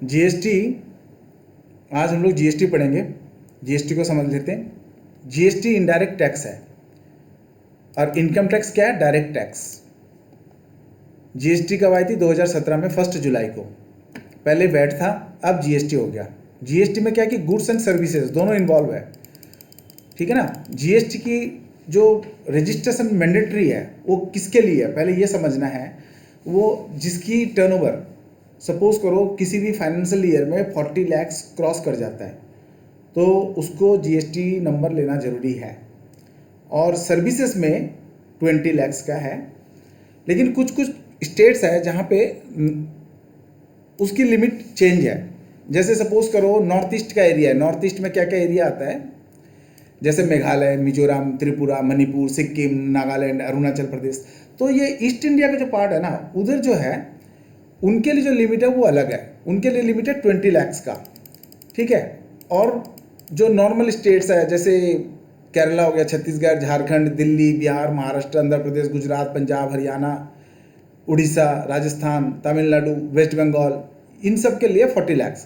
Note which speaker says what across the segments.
Speaker 1: GST, आज हम लोग जीएसटी पढ़ेंगे। जीएसटी को समझ लेते हैं। जीएसटी इनडायरेक्ट टैक्स है और इनकम टैक्स क्या है? Direct tax. जीएसटी कब आई थी? 2017 में 1 जुलाई को। पहले वैट था, अब जीएसटी हो गया। जीएसटी में क्या है कि गुड्स एंड सर्विसेज दोनों इन्वॉल्व है, ठीक है ना। जीएसटी की जो रजिस्ट्रेशन मैंडेटरी है वो किसके लिए है, पहले ये समझना है। वो जिसकी टर्नओवर सपोज करो किसी भी फाइनेंशियल ईयर में 40 लाख क्रॉस कर जाता है तो उसको जीएसटी नंबर लेना ज़रूरी है। और सर्विसेज में 20 लाख का है, लेकिन कुछ कुछ स्टेट्स है जहाँ पे उसकी लिमिट चेंज है। जैसे सपोज करो नॉर्थ ईस्ट का एरिया है, नॉर्थ ईस्ट में क्या क्या एरिया आता है, जैसे मेघालय, मिजोरम, त्रिपुरा, मणिपुर, सिक्किम, नागालैंड, अरुणाचल प्रदेश। तो ये ईस्ट इंडिया का जो पार्ट है ना, उधर जो है उनके लिए जो लिमिट है वो अलग है। उनके लिए लिमिट है 20 लाख का, ठीक है। और जो नॉर्मल स्टेट्स है जैसे केरला हो गया, छत्तीसगढ़, झारखंड, दिल्ली, बिहार, महाराष्ट्र, आंध्र प्रदेश, गुजरात, पंजाब, हरियाणा, उड़ीसा, राजस्थान, तमिलनाडु, वेस्ट बंगाल, इन सब के लिए 40 लाख।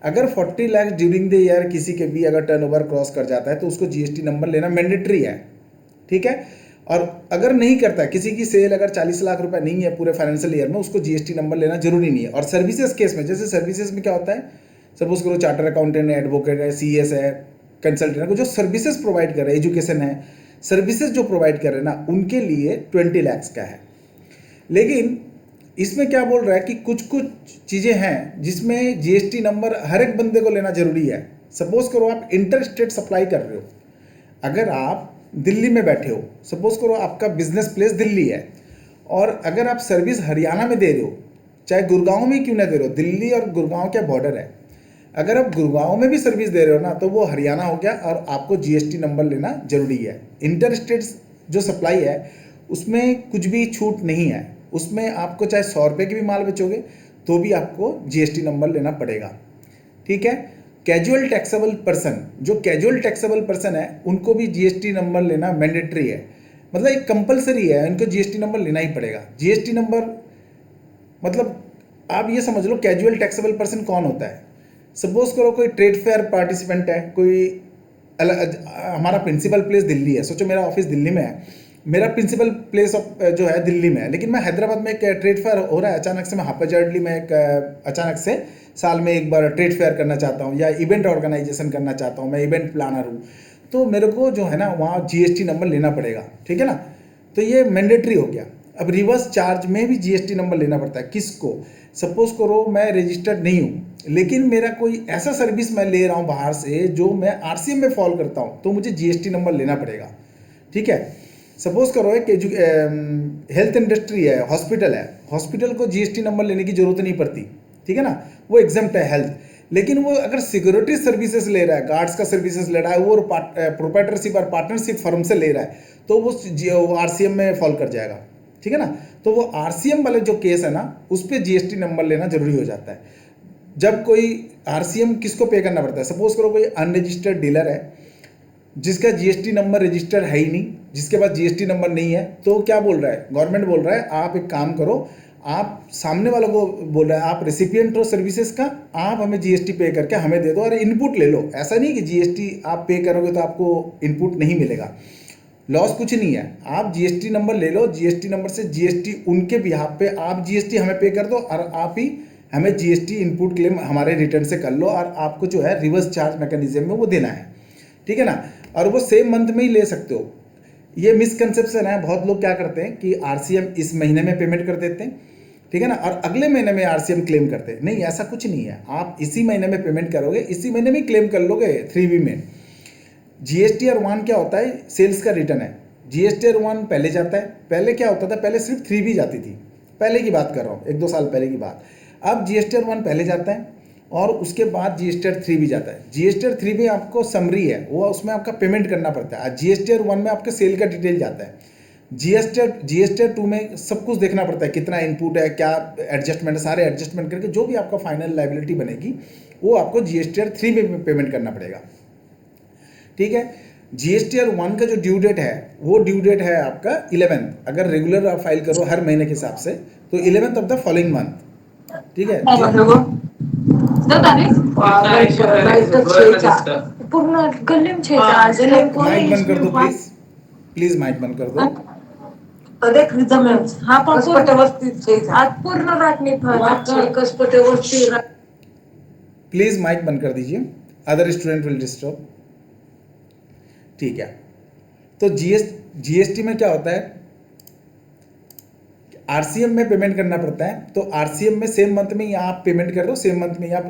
Speaker 1: अगर 40 लाख ड्यूरिंग द ईयर किसी के भी अगर टर्नओवर क्रॉस कर जाता है तो उसको जीएसटी नंबर लेना मैंडेटरी है, ठीक है। और अगर नहीं करता है, किसी की सेल अगर 40 लाख रुपए नहीं है पूरे फाइनेंशियल ईयर में, उसको जीएसटी नंबर लेना जरूरी नहीं है। और सर्विसेज केस में, जैसे सर्विसेज में क्या होता है, सपोज करो चार्टर अकाउंटेंट है, एडवोकेट है, सीएस है, कंसल्टेंट है, जो सर्विसेज प्रोवाइड कर रहे हैं, एजुकेशन है, सर्विसेज जो प्रोवाइड कर रहे हैं ना, उनके लिए 20 लाख का है। लेकिन इसमें क्या बोल रहा है कि कुछ कुछ चीज़ें हैं जिसमें जीएसटी नंबर हर एक बंदे को लेना जरूरी है। सपोज करो आप इंटर स्टेट सप्लाई कर रहे हो, अगर आप दिल्ली में बैठे हो, सपोज करो आपका बिजनेस प्लेस दिल्ली है, और अगर आप सर्विस हरियाणा में दे रहे हो, चाहे गुड़गांव में क्यों ना दे रहे हो, दिल्ली और गुड़गांव क्या बॉर्डर है, अगर आप गुड़गांव में भी सर्विस दे रहे हो ना तो वो हरियाणा हो गया और आपको जीएसटी नंबर लेना जरूरी है। इंटर स्टेट जो सप्लाई है उसमें कुछ भी छूट नहीं है, उसमें आपको चाहे 100 रुपये की भी माल बेचोगे तो भी आपको जीएसटी नंबर लेना पड़ेगा, ठीक है। कैजुअल टैक्सेबल पर्सन, जो कैजुअल टैक्सेबल पर्सन है उनको भी जीएसटी नंबर लेना मैंडेटरी है, मतलब एक कंपलसरी है, इनको जीएसटी नंबर लेना ही पड़ेगा। जीएसटी नंबर मतलब आप ये समझ लो कैजुअल टैक्सेबल पर्सन कौन होता है। सपोज करो कोई ट्रेड फेयर पार्टिसिपेंट है, कोई हमारा प्रिंसिपल प्लेस दिल्ली है, सोचो मेरा ऑफिस दिल्ली में है, मेरा प्रिंसिपल प्लेस जो है दिल्ली में है, लेकिन मैं हैदराबाद में एक ट्रेड फेयर हो रहा है, अचानक से मैं हापाजर्डली में एक अचानक से साल में एक बार ट्रेड फेयर करना चाहता हूँ या इवेंट ऑर्गेनाइजेशन करना चाहता हूँ, मैं इवेंट प्लानर हूँ, तो मेरे को जो है ना वहाँ जीएसटी नंबर लेना पड़ेगा, ठीक है ना। तो ये मैंडेटरी हो गया। अब रिवर्स चार्ज में भी जीएसटी नंबर लेना पड़ता है। किसको? सपोज करो मैं रजिस्टर्ड नहीं हूँ, लेकिन मेरा कोई ऐसा सर्विस मैं ले रहा हूँ बाहर से जो मैं आरसीएम में फॉल करता हूँ, तो मुझे जीएसटी नंबर लेना पड़ेगा, ठीक है। सपोज करो एक हेल्थ इंडस्ट्री है, हॉस्पिटल है, हॉस्पिटल को जीएसटी नंबर लेने की जरूरत नहीं पड़ती, ठीक है ना, वो एग्जम्प्ट है हेल्थ। लेकिन वो अगर सिक्योरिटी सर्विसेज ले रहा है, गार्ड्स का सर्विसेज ले रहा है, वो प्रोप्राइटरशिप और पार्टनरशिप फर्म से ले रहा है, तो वो आरसीएम में फॉल कर जाएगा, ठीक है ना। तो वो आरसीएम वाले जो केस है ना, उस पर जीएसटी नंबर लेना जरूरी हो जाता है। जब कोई आरसीएम किसको पे करना पड़ता है, सपोज करो कोई अनरजिस्टर्ड डीलर है जिसका जीएसटी नंबर रजिस्टर्ड है ही नहीं, जिसके पास जीएसटी नंबर नहीं है, तो क्या बोल रहा है गवर्नमेंट, बोल रहा है आप एक काम करो, आप सामने वालों को बोल रहा है आप रेसिपिएंट हो सर्विसेज का, आप हमें जीएसटी पे करके हमें दे दो और इनपुट ले लो। ऐसा नहीं कि जीएसटी आप पे करोगे तो आपको इनपुट नहीं मिलेगा, लॉस कुछ नहीं है, आप जीएसटी नंबर ले लो, जीएसटी नंबर से जीएसटी उनके बिहाफ पे आप जीएसटी हमें पे कर दो और आप ही हमें जीएसटी इनपुट क्लेम हमारे रिटर्न से कर लो, और आपको जो है रिवर्स चार्ज मैकेनिज्म में वो देना है, ठीक है ना। और वो सेम मंथ में ही ले सकते हो। ये मिसकंसेप्शन है, बहुत लोग क्या करते हैं कि आरसीएम इस महीने में पेमेंट कर देते हैं, ठीक है ना, और अगले महीने में आरसीएम क्लेम करते हैं। नहीं, ऐसा कुछ नहीं है, आप इसी महीने में पेमेंट करोगे, इसी महीने में क्लेम कर लोगे 3B में। जीएसटीआर 1 क्या होता है, सेल्स का रिटर्न है। जीएसटीआर 1 पहले जाता है, पहले क्या होता था, पहले सिर्फ 3B जाती थी, पहले की बात कर रहा हूँ, 1-2 साल पहले की बात। अब जीएसटीआर 1 पहले जाता है और उसके बाद जीएसटीआर 3 भी जाता है। जीएसटीआर 3 भी आपको समरी है, वो उसमें आपका पेमेंट करना पड़ता है। जीएसटीआर 1 में आपके सेल का डिटेल जाता है। जीएसटीआर 2 में सब कुछ देखना पड़ता है, कितना इनपुट है, क्या एडजस्टमेंट है, सारे एडजस्टमेंट करके जो भी आपका फाइनल लायबिलिटी बनेगी वो आपको जीएसटीआर 3 में पेमेंट करना पड़ेगा, ठीक है। जीएसटीआर 1 का जो ड्यू डेट है वो ड्यू डेट है आपका 11th, अगर रेगुलर आप फाइल करो हर महीने के हिसाब से तो 11th of the following month, ठीक है।
Speaker 2: दादा रे पूर्ण गल्लीम छे आज
Speaker 1: माइक बंद कर दो प्लीज, प्लीज माइक बंद कर दो.
Speaker 2: देख जमेल हा कसपटे आज पूर्ण रातनी कसपटे वस्ती
Speaker 1: प्लीज माइक बंद कर दीजिए, अदर स्टूडेंट विल डिस्टर्ब. ठीक है, तो जीएसटी में क्या होता है, आरसीएम में पेमेंट करना पड़ता है. तो आरसीएम में सेम मंथ में ही आप पेमेंट कर लो, सेम मंथ में ही आप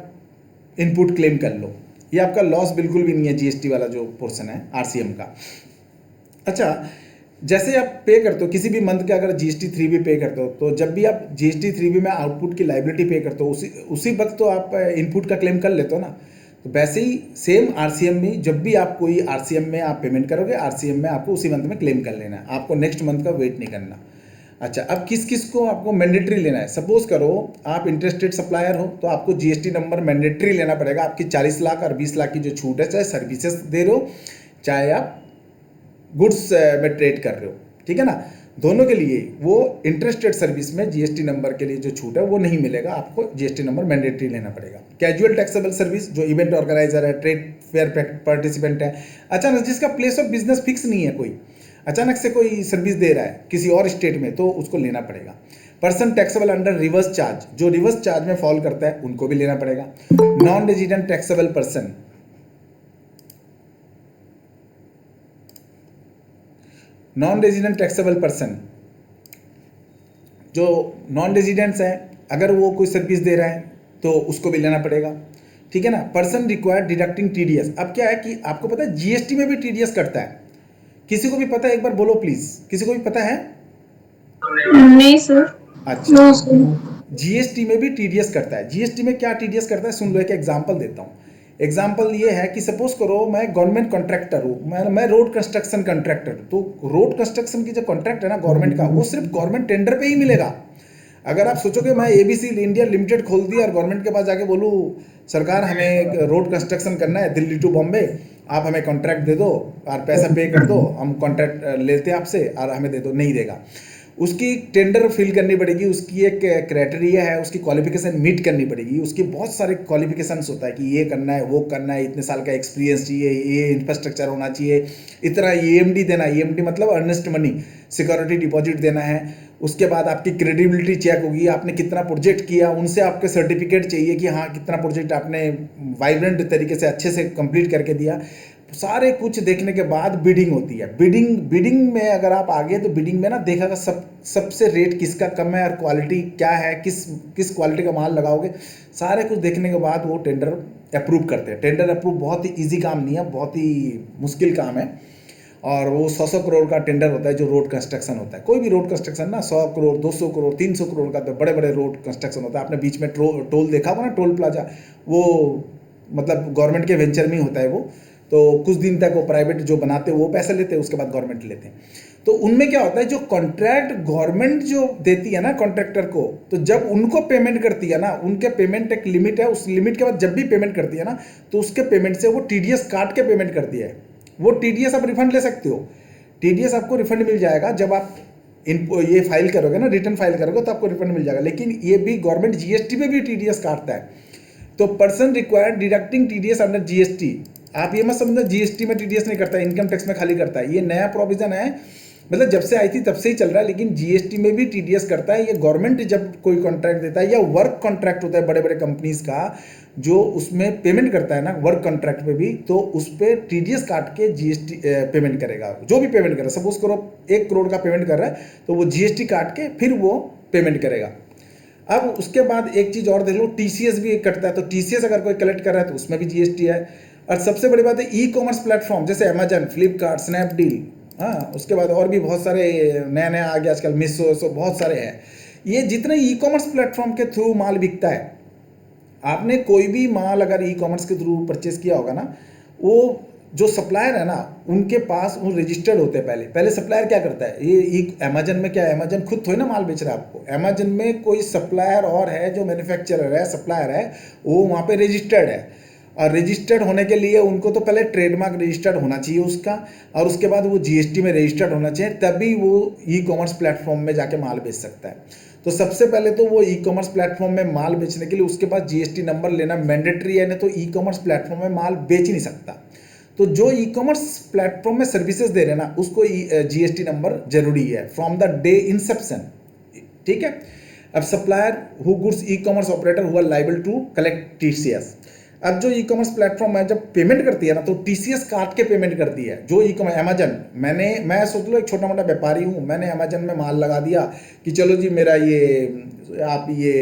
Speaker 1: इनपुट क्लेम कर लो. ये आपका लॉस बिल्कुल भी नहीं है जीएसटी वाला जो पोर्शन है आरसीएम का. अच्छा, जैसे आप पे करते हो किसी भी मंथ के, अगर जीएसटी 3B पे करते हो, तो जब भी आप जीएसटी 3B में आउटपुट की लाइबिलिटी पे करते हो उसी वक्त तो आप इनपुट का क्लेम कर लेते हो ना. तो वैसे ही सेम आरसीएम में जब भी आप कोई आरसीएम में आप पेमेंट करोगे, आरसीएम में आपको उसी मंथ में क्लेम कर लेना है, आपको नेक्स्ट मंथ का वेट नहीं करना. अच्छा, अब किस किस को आपको मैंडेटरी लेना है. सपोज करो आप इंटरेस्टेड सप्लायर हो तो आपको जीएसटी नंबर मैंडेटरी लेना पड़ेगा. आपकी 40 लाख और 20 लाख की जो छूट है, चाहे सर्विसेज दे रहे हो चाहे आप गुड्स में ट्रेड कर रहे हो, ठीक है ना, दोनों के लिए वो इंटरेस्टेड सर्विस में जीएसटी नंबर के लिए जो छूट है वो नहीं मिलेगा, आपको जीएसटी नंबर मैंडेटरी लेना पड़ेगा. कैजुअल टैक्सेबल सर्विस, जो इवेंट ऑर्गेनाइजर है, ट्रेड फेयर पार्टिसिपेंट है, अचानक जिसका प्लेस ऑफ बिजनेस फिक्स नहीं है, कोई अचानक से कोई सर्विस दे रहा है किसी और स्टेट में, तो उसको लेना पड़ेगा. Person taxable under reverse charge, जो रिवर्स चार्ज में फॉल करता है उनको भी लेना पड़ेगा. Non resident taxable person, non resident taxable person, जो नॉन रेजिडेंट्स हैं, अगर वो कोई सर्विस दे रहा है तो उसको भी लेना पड़ेगा, ठीक है ना. Person required deducting TDS. अब क्या है कि आपको पता है जीएसटी में भी टीडीएस कटता है. किसी को भी पता है, एक बार बोलो प्लीज, किसी को भी पता है?
Speaker 2: नहीं सर.
Speaker 1: अच्छा, जीएसटी में भी टीडीएस करता है. जीएसटी में क्या टीडीएस करता है, सुन लो, एक एग्जांपल देता हूँ. एग्जाम्पल ये है कि सपोज करो मैं गवर्नमेंट कॉन्ट्रैक्टर हूँ, मैं रोड कंस्ट्रक्शन कॉन्ट्रैक्टर हूँ. तो रोड कंस्ट्रक्शन की जो कॉन्ट्रैक्ट है ना गवर्नमेंट का, वो सिर्फ गवर्नमेंट टेंडर पे ही मिलेगा. अगर आप सोचोगे मैं एबीसी इंडिया लिमिटेड खोल दिया और गवर्नमेंट के पास जाके बोलूँ सरकार हमें रोड कंस्ट्रक्शन करना है दिल्ली टू बॉम्बे, आप हमें कॉन्ट्रैक्ट दे दो और पैसा पे कर दो, हम कॉन्ट्रैक्ट लेते हैं आपसे और हमें दे दो, नहीं देगा. उसकी टेंडर फिल करनी पड़ेगी, उसकी एक क्राइटेरिया है, उसकी क्वालिफिकेशन मीट करनी पड़ेगी. उसकी बहुत सारे क्वालिफिकेशंस होता है कि ये करना है, वो करना है, इतने साल का एक्सपीरियंस चाहिए, ये इंफ्रास्ट्रक्चर होना चाहिए, इतना ईएमडी देना है, ईएमडी मतलब अर्नेस्ट मनी, सिक्योरिटी डिपॉजिट देना है. उसके बाद आपकी क्रेडिबिलिटी चेक होगी, आपने कितना प्रोजेक्ट किया, उनसे आपके सर्टिफिकेट चाहिए कि हाँ कितना प्रोजेक्ट आपने वाइब्रेंट तरीके से अच्छे से कंप्लीट करके दिया. सारे कुछ देखने के बाद बिडिंग होती है. बिडिंग में अगर आप आगे, तो बिडिंग में ना देखा सबसे रेट किसका कम है और क्वालिटी क्या है, किस क्वालिटी का माल लगाओगे, सारे कुछ देखने के बाद वो टेंडर अप्रूव करते हैं. टेंडर अप्रूव बहुत ही इजी काम नहीं है, बहुत ही मुश्किल काम है. और वो 100 करोड़ का टेंडर होता है जो रोड कंस्ट्रक्शन होता है. कोई भी रोड कंस्ट्रक्शन ना 100 करोड़ 200 करोड़ 300 करोड़ का, तो बड़े बड़े रोड कंस्ट्रक्शन होता है. आपने बीच में टोल देखा होगा ना, टोल प्लाजा, वो मतलब गवर्नमेंट के वेंचर में ही होता है वो. तो कुछ दिन तक वो प्राइवेट जो बनाते हैं वो पैसे लेते हैं, उसके बाद गवर्नमेंट लेते हैं. तो उनमें क्या होता है, जो कॉन्ट्रैक्ट गवर्नमेंट जो देती है ना कॉन्ट्रैक्टर को, तो जब उनको पेमेंट करती है ना, उनके पेमेंट एक लिमिट है, उस लिमिट के बाद जब भी पेमेंट करती है ना, तो उसके पेमेंट से वो टीडीएस काट के पेमेंट करती है. वो टीडीएस आप रिफंड ले सकते हो. टीडीएस आपको रिफंड मिल जाएगा जब आप ये फाइल करोगे ना, रिटर्न फाइल करोगे तो आपको रिफंड मिल जाएगा. लेकिन ये भी गवर्नमेंट जीएसटी में भी टीडीएस काटता है. तो person required deducting TDS under GST, आप ये मत समझना जीएसटी में टीडीएस नहीं करता है, इनकम टैक्स में खाली करता है. ये नया प्रोविजन है, मतलब जब से आई थी तब से ही चल रहा है, लेकिन जीएसटी में भी टीडीएस करता है. ये गवर्नमेंट जब कोई कॉन्ट्रैक्ट देता है या वर्क कॉन्ट्रैक्ट होता है बड़े बड़े कंपनीज का, जो उसमें पेमेंट करता है ना वर्क कॉन्ट्रैक्ट पे भी, तो उस पर टीडीएस काट के जीएसटी पेमेंट करेगा. जो भी पेमेंट कर रहा है, सपोज करो 1 करोड़ का पेमेंट कर रहा है, तो वो जीएसटी काट के फिर वो पेमेंट करेगा. अब उसके बाद एक चीज़ और देख लो, टीसीएस भी कटता है. तो टीसीएस अगर कोई कलेक्ट कर रहा है तो उसमें भी जीएसटी है. और सबसे बड़ी बात है ई कॉमर्स प्लेटफॉर्म, जैसे अमेजन, फ्लिपकार्ट, स्नैपडील, हाँ, उसके बाद और भी बहुत सारे नया नया आ गया आजकल, मीशो, सो बहुत सारे हैं. ये जितने ई कॉमर्स प्लेटफॉर्म के थ्रू माल बिकता है, आपने कोई भी माल अगर ई कॉमर्स के थ्रू परचेज किया होगा ना, वो जो सप्लायर है ना उनके पास वो रजिस्टर्ड होते हैं. पहले सप्लायर क्या करता है, ये अमेजन में क्या है, अमेजन खुद थोड़ी ना माल बेच रहा है आपको. अमेजन में कोई सप्लायर और है जो मैन्युफैक्चरर है, सप्लायर है, वो वहाँ पे रजिस्टर्ड है. और रजिस्टर्ड होने के लिए उनको तो पहले ट्रेडमार्क रजिस्टर्ड होना चाहिए उसका, और उसके बाद वो जीएसटी में रजिस्टर्ड होना चाहिए, तभी वो ई कॉमर्स प्लेटफॉर्म में जाके माल बेच सकता है। तो सबसे पहले तो वो ई कॉमर्स प्लेटफॉर्म में माल बेचने के लिए उसके पास जीएसटी नंबर लेना मैंडेटरी है, नहीं तो ई कॉमर्स प्लेटफॉर्म में माल बेच ही नहीं सकता। तो जो ई कॉमर्स प्लेटफॉर्म में सर्विसेज दे रहे हैं ना, उसको जीएसटी नंबर जरूरी है फ्रॉम द डे इंसेप्शन, ठीक है। अब supplier who goods e commerce operator हुआ लाइबल टू कलेक्ट टीसीएस। अब जो ई कॉमर्स प्लेटफॉर्म है जब पेमेंट करती है ना, तो टीसीएस काट के पेमेंट करती है। जो ई कॉमर्स अमेजन, मैं सोच लो एक छोटा मोटा व्यापारी हूँ, मैंने अमेजन में माल लगा दिया कि चलो जी मेरा ये आप ये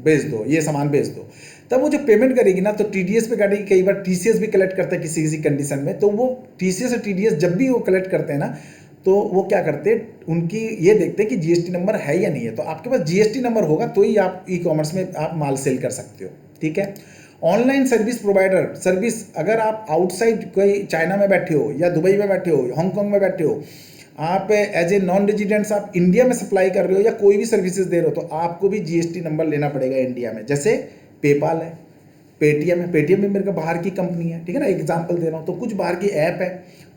Speaker 1: बेच दो, ये सामान बेच दो, तब वो जो पेमेंट करेगी ना तो टीडीएस पे काटेगी। कई बार टीसीएस भी कलेक्ट करता है किसी किसी कंडीशन में, तो वो टीसीएस और टीडीएस जब भी वो कलेक्ट करते हैं ना, तो वो क्या करते हैं, उनकी ये देखते हैं कि जीएसटी नंबर है या नहीं है। तो आपके पास जीएसटी नंबर होगा तो ही आप ई कॉमर्स में आप माल सेल कर सकते हो, ठीक है। ऑनलाइन सर्विस प्रोवाइडर सर्विस, अगर आप आउटसाइड कोई चाइना में बैठे हो या दुबई में बैठे हो, हांगकॉन्ग में बैठे हो, आप एज ए नॉन रेजिडेंट्स आप इंडिया में सप्लाई कर रहे हो या कोई भी सर्विसेज दे रहे हो, तो आपको भी जीएसटी नंबर लेना पड़ेगा इंडिया में। जैसे पेपाल है, पेटीएम है, पेटीएम भी मेरे को बाहर की कंपनी है, ठीक है ना, एग्जाम्पल दे रहा हूँ। तो कुछ बाहर की ऐप है,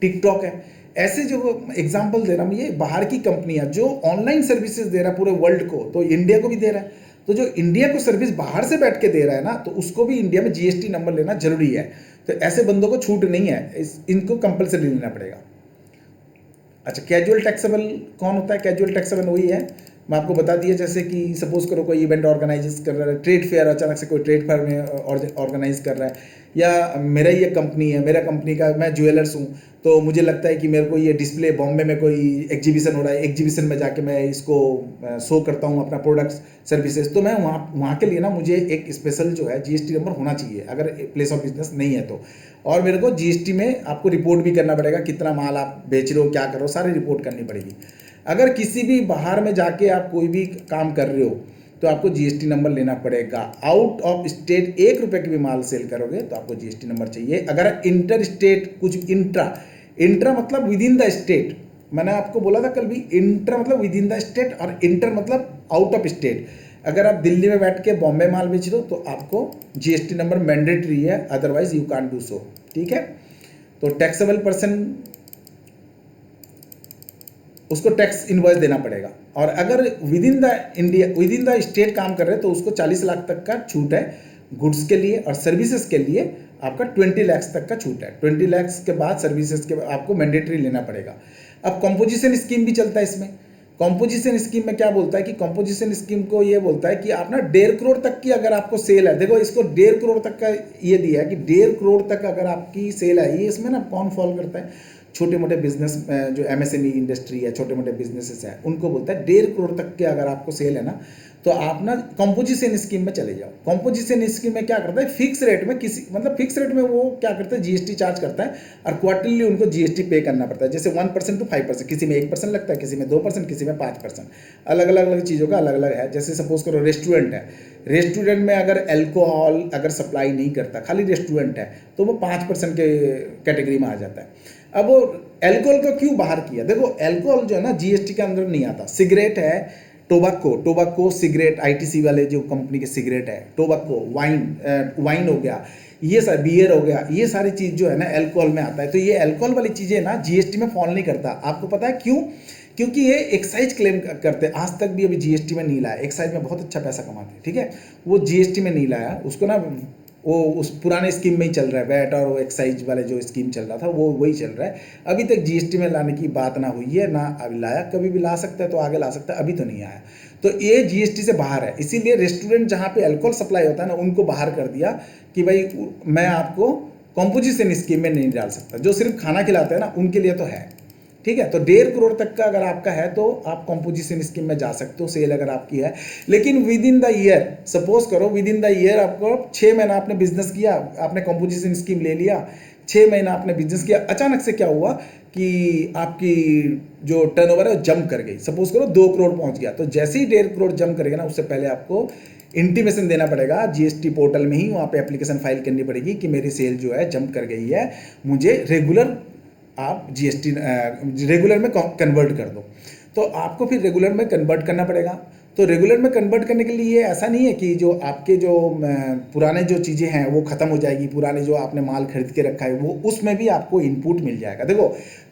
Speaker 1: टिकटॉक है, ऐसे जो एग्जाम्पल दे रहा हूँ, ये बाहर की कंपनी है जो ऑनलाइन सर्विसेज दे रहा है पूरे वर्ल्ड को, तो इंडिया को भी दे रहा है। तो जो इंडिया को सर्विस बाहर से बैठ के दे रहा है ना, तो उसको भी इंडिया में जीएसटी नंबर लेना जरूरी है। तो ऐसे बंदों को छूट नहीं है, इनको कंपलसरी लेना पड़ेगा। अच्छा, कैजुअल टैक्सेबल कौन होता है? कैजुअल टैक्सेबल वही है, मैं आपको बता दिया, जैसे कि सपोज करो कोई इवेंट ऑर्गेनाइज कर रहा है, ट्रेड फेयर, अचानक से कोई ट्रेड फेयर में ऑर्गेनाइज कर रहा है, या मेरा ये कंपनी है, मेरा कंपनी का मैं ज्वेलर्स हूँ, तो मुझे लगता है कि मेरे को ये डिस्प्ले बॉम्बे में कोई एग्जीबिशन हो रहा है, एग्जीबिशन में जाके मैं इसको शो करता हूँ अपना प्रोडक्ट्स सर्विसेज, तो मैं वहाँ के लिए ना मुझे एक स्पेशल जो है जीएसटी नंबर होना चाहिए अगर प्लेस ऑफ बिजनेस नहीं है तो। और मेरे को जीएसटी में आपको रिपोर्ट भी करना पड़ेगा, कितना माल आप बेच रहे हो, क्या कर रहे हो, सारी रिपोर्ट करनी पड़ेगी। अगर किसी भी बाहर में जाके आप कोई भी काम कर रहे हो तो आपको जीएसटी नंबर लेना पड़ेगा। आउट ऑफ स्टेट 1 रुपये की भी माल सेल करोगे तो आपको जीएसटी नंबर चाहिए। अगर इंटर स्टेट कुछ इंट्रा मतलब विद इन द स्टेट, मैंने आपको बोला था कल भी, इंट्रा मतलब विद इन द स्टेट और इंटर मतलब आउट ऑफ स्टेट। अगर आप दिल्ली में बैठ के बॉम्बे माल बेच रहे हो तो आपको जीएसटी नंबर मैंडेटरी है, otherwise you can't do so, ठीक है। तो टैक्सेबल पर्सन, उसको टैक्स इनवॉइस देना पड़ेगा। और अगर with in the India, with in the state काम कर रहे हैं तो उसको 40 लाख तक का छूट है गुड्स के लिए, और सर्विसेज के लिए आपका 20 लाख तक का छूट है। 20 लाख के बाद सर्विसेज के आपको मैंडेटरी लेना पड़ेगा। अब कॉम्पोजिशन स्कीम भी चलता है इसमें। कॉम्पोजिशन स्कीम में क्या बोलता है कि कॉम्पोजिशन स्कीम को ये बोलता है कि आप ना 1.5 करोड़ तक की अगर आपको सेल है, देखो इसको 1.5 करोड़ तक का ये दिया है कि 1.5 करोड़ तक अगर आपकी सेल है, ये इसमें ना कौन फॉल करता है, छोटे मोटे बिजनेस, जो एमएसएमई इंडस्ट्री है, छोटे मोटे बिजनेसेस है, उनको बोलता है 1.5 करोड़ तक के अगर आपको सेल है ना, तो आप ना कॉम्पोजिशन स्कीम में चले जाओ। कॉम्पोजिशन स्कीम में क्या करता है, फिक्स रेट में फिक्स रेट में वो क्या करता है, जीएसटी चार्ज करता है, और क्वार्टरली उनको जीएसटी पे करना पड़ता है। जैसे 1% to 5%, किसी में 1% लगता है, किसी में 2%, किसी में 5%, अलग अलग चीज़ों का अलग अलग है। जैसे सपोज करो रेस्टोरेंट है, रेस्टोरेंट में अगर अल्कोहल अगर सप्लाई नहीं करता, खाली रेस्टोरेंट है, तो वो 5% के कैटेगरी में आ जाता है। अब वो अल्कोहल को क्यों बाहर किया, देखो अल्कोहल जो है ना जीएसटी के अंदर नहीं आता। सिगरेट है, टोबैको सिगरेट, आईटीसी वाले जो कंपनी के सिगरेट है, टोबैको, वाइन हो गया, ये सारे, बियर हो गया, ये सारी चीज़ जो है ना अल्कोहल में आता है। तो ये अल्कोहल वाली चीज़ें ना जीएसटी में फॉल नहीं करता। आपको पता है क्यों? क्योंकि ये एक्साइज क्लेम करते हैं, आज तक भी अभी जीएसटी में नहीं लाया। एक्साइज में बहुत अच्छा पैसा कमाते हैं, ठीक है, वो जीएसटी में नहीं लाया, उसको ना वो उस पुराने स्कीम में ही चल रहा है, वैट और एक्साइज वाले जो स्कीम चल रहा था वो वही चल रहा है। अभी तक जीएसटी में लाने की बात ना हुई है, ना अभी लाया, कभी भी ला सकता है तो आगे ला सकता है, अभी तो नहीं आया। तो ये जीएसटी से बाहर है, इसीलिए रेस्टोरेंट जहाँ पे अल्कोहल सप्लाई होता है ना, उनको बाहर कर दिया कि भाई मैं आपको कॉम्पोजिशन स्कीम में नहीं डाल सकता। जो सिर्फ खाना खिलाते हैं ना, उनके लिए तो है, ठीक है। तो 1.5 करोड़ तक का अगर आपका है तो आप कॉम्पोजिशन स्कीम में जा सकते हो, सेल अगर आपकी है। लेकिन with in the year, suppose करो विद इन द ईयर आपको 6 महीना आपने बिजनेस किया, आपने कॉम्पोजिशन स्कीम ले लिया, 6 महीना आपने बिजनेस किया, अचानक से क्या हुआ कि आपकी जो टर्नओवर है वो जंप कर गई, सपोज करो 2 करोड़ पहुंच गया। तो जैसे ही 1.5 करोड़ जंप करेगा ना, उससे पहले आपको इंटीमेशन देना पड़ेगा जीएसटी पोर्टल में ही, वहाँ पे एप्लीकेशन फाइल करनी पड़ेगी कि मेरी सेल जो है जंप कर गई है, मुझे रेगुलर आप जीएसटी रेगुलर में कन्वर्ट कर दो। तो आपको फिर रेगुलर में कन्वर्ट करना पड़ेगा। तो रेगुलर में कन्वर्ट करने के लिए ऐसा नहीं है कि जो आपके जो पुराने जो चीज़ें हैं वो ख़त्म हो जाएगी, पुराने जो आपने माल खरीद के रखा है वो, उसमें भी आपको इनपुट मिल जाएगा। देखो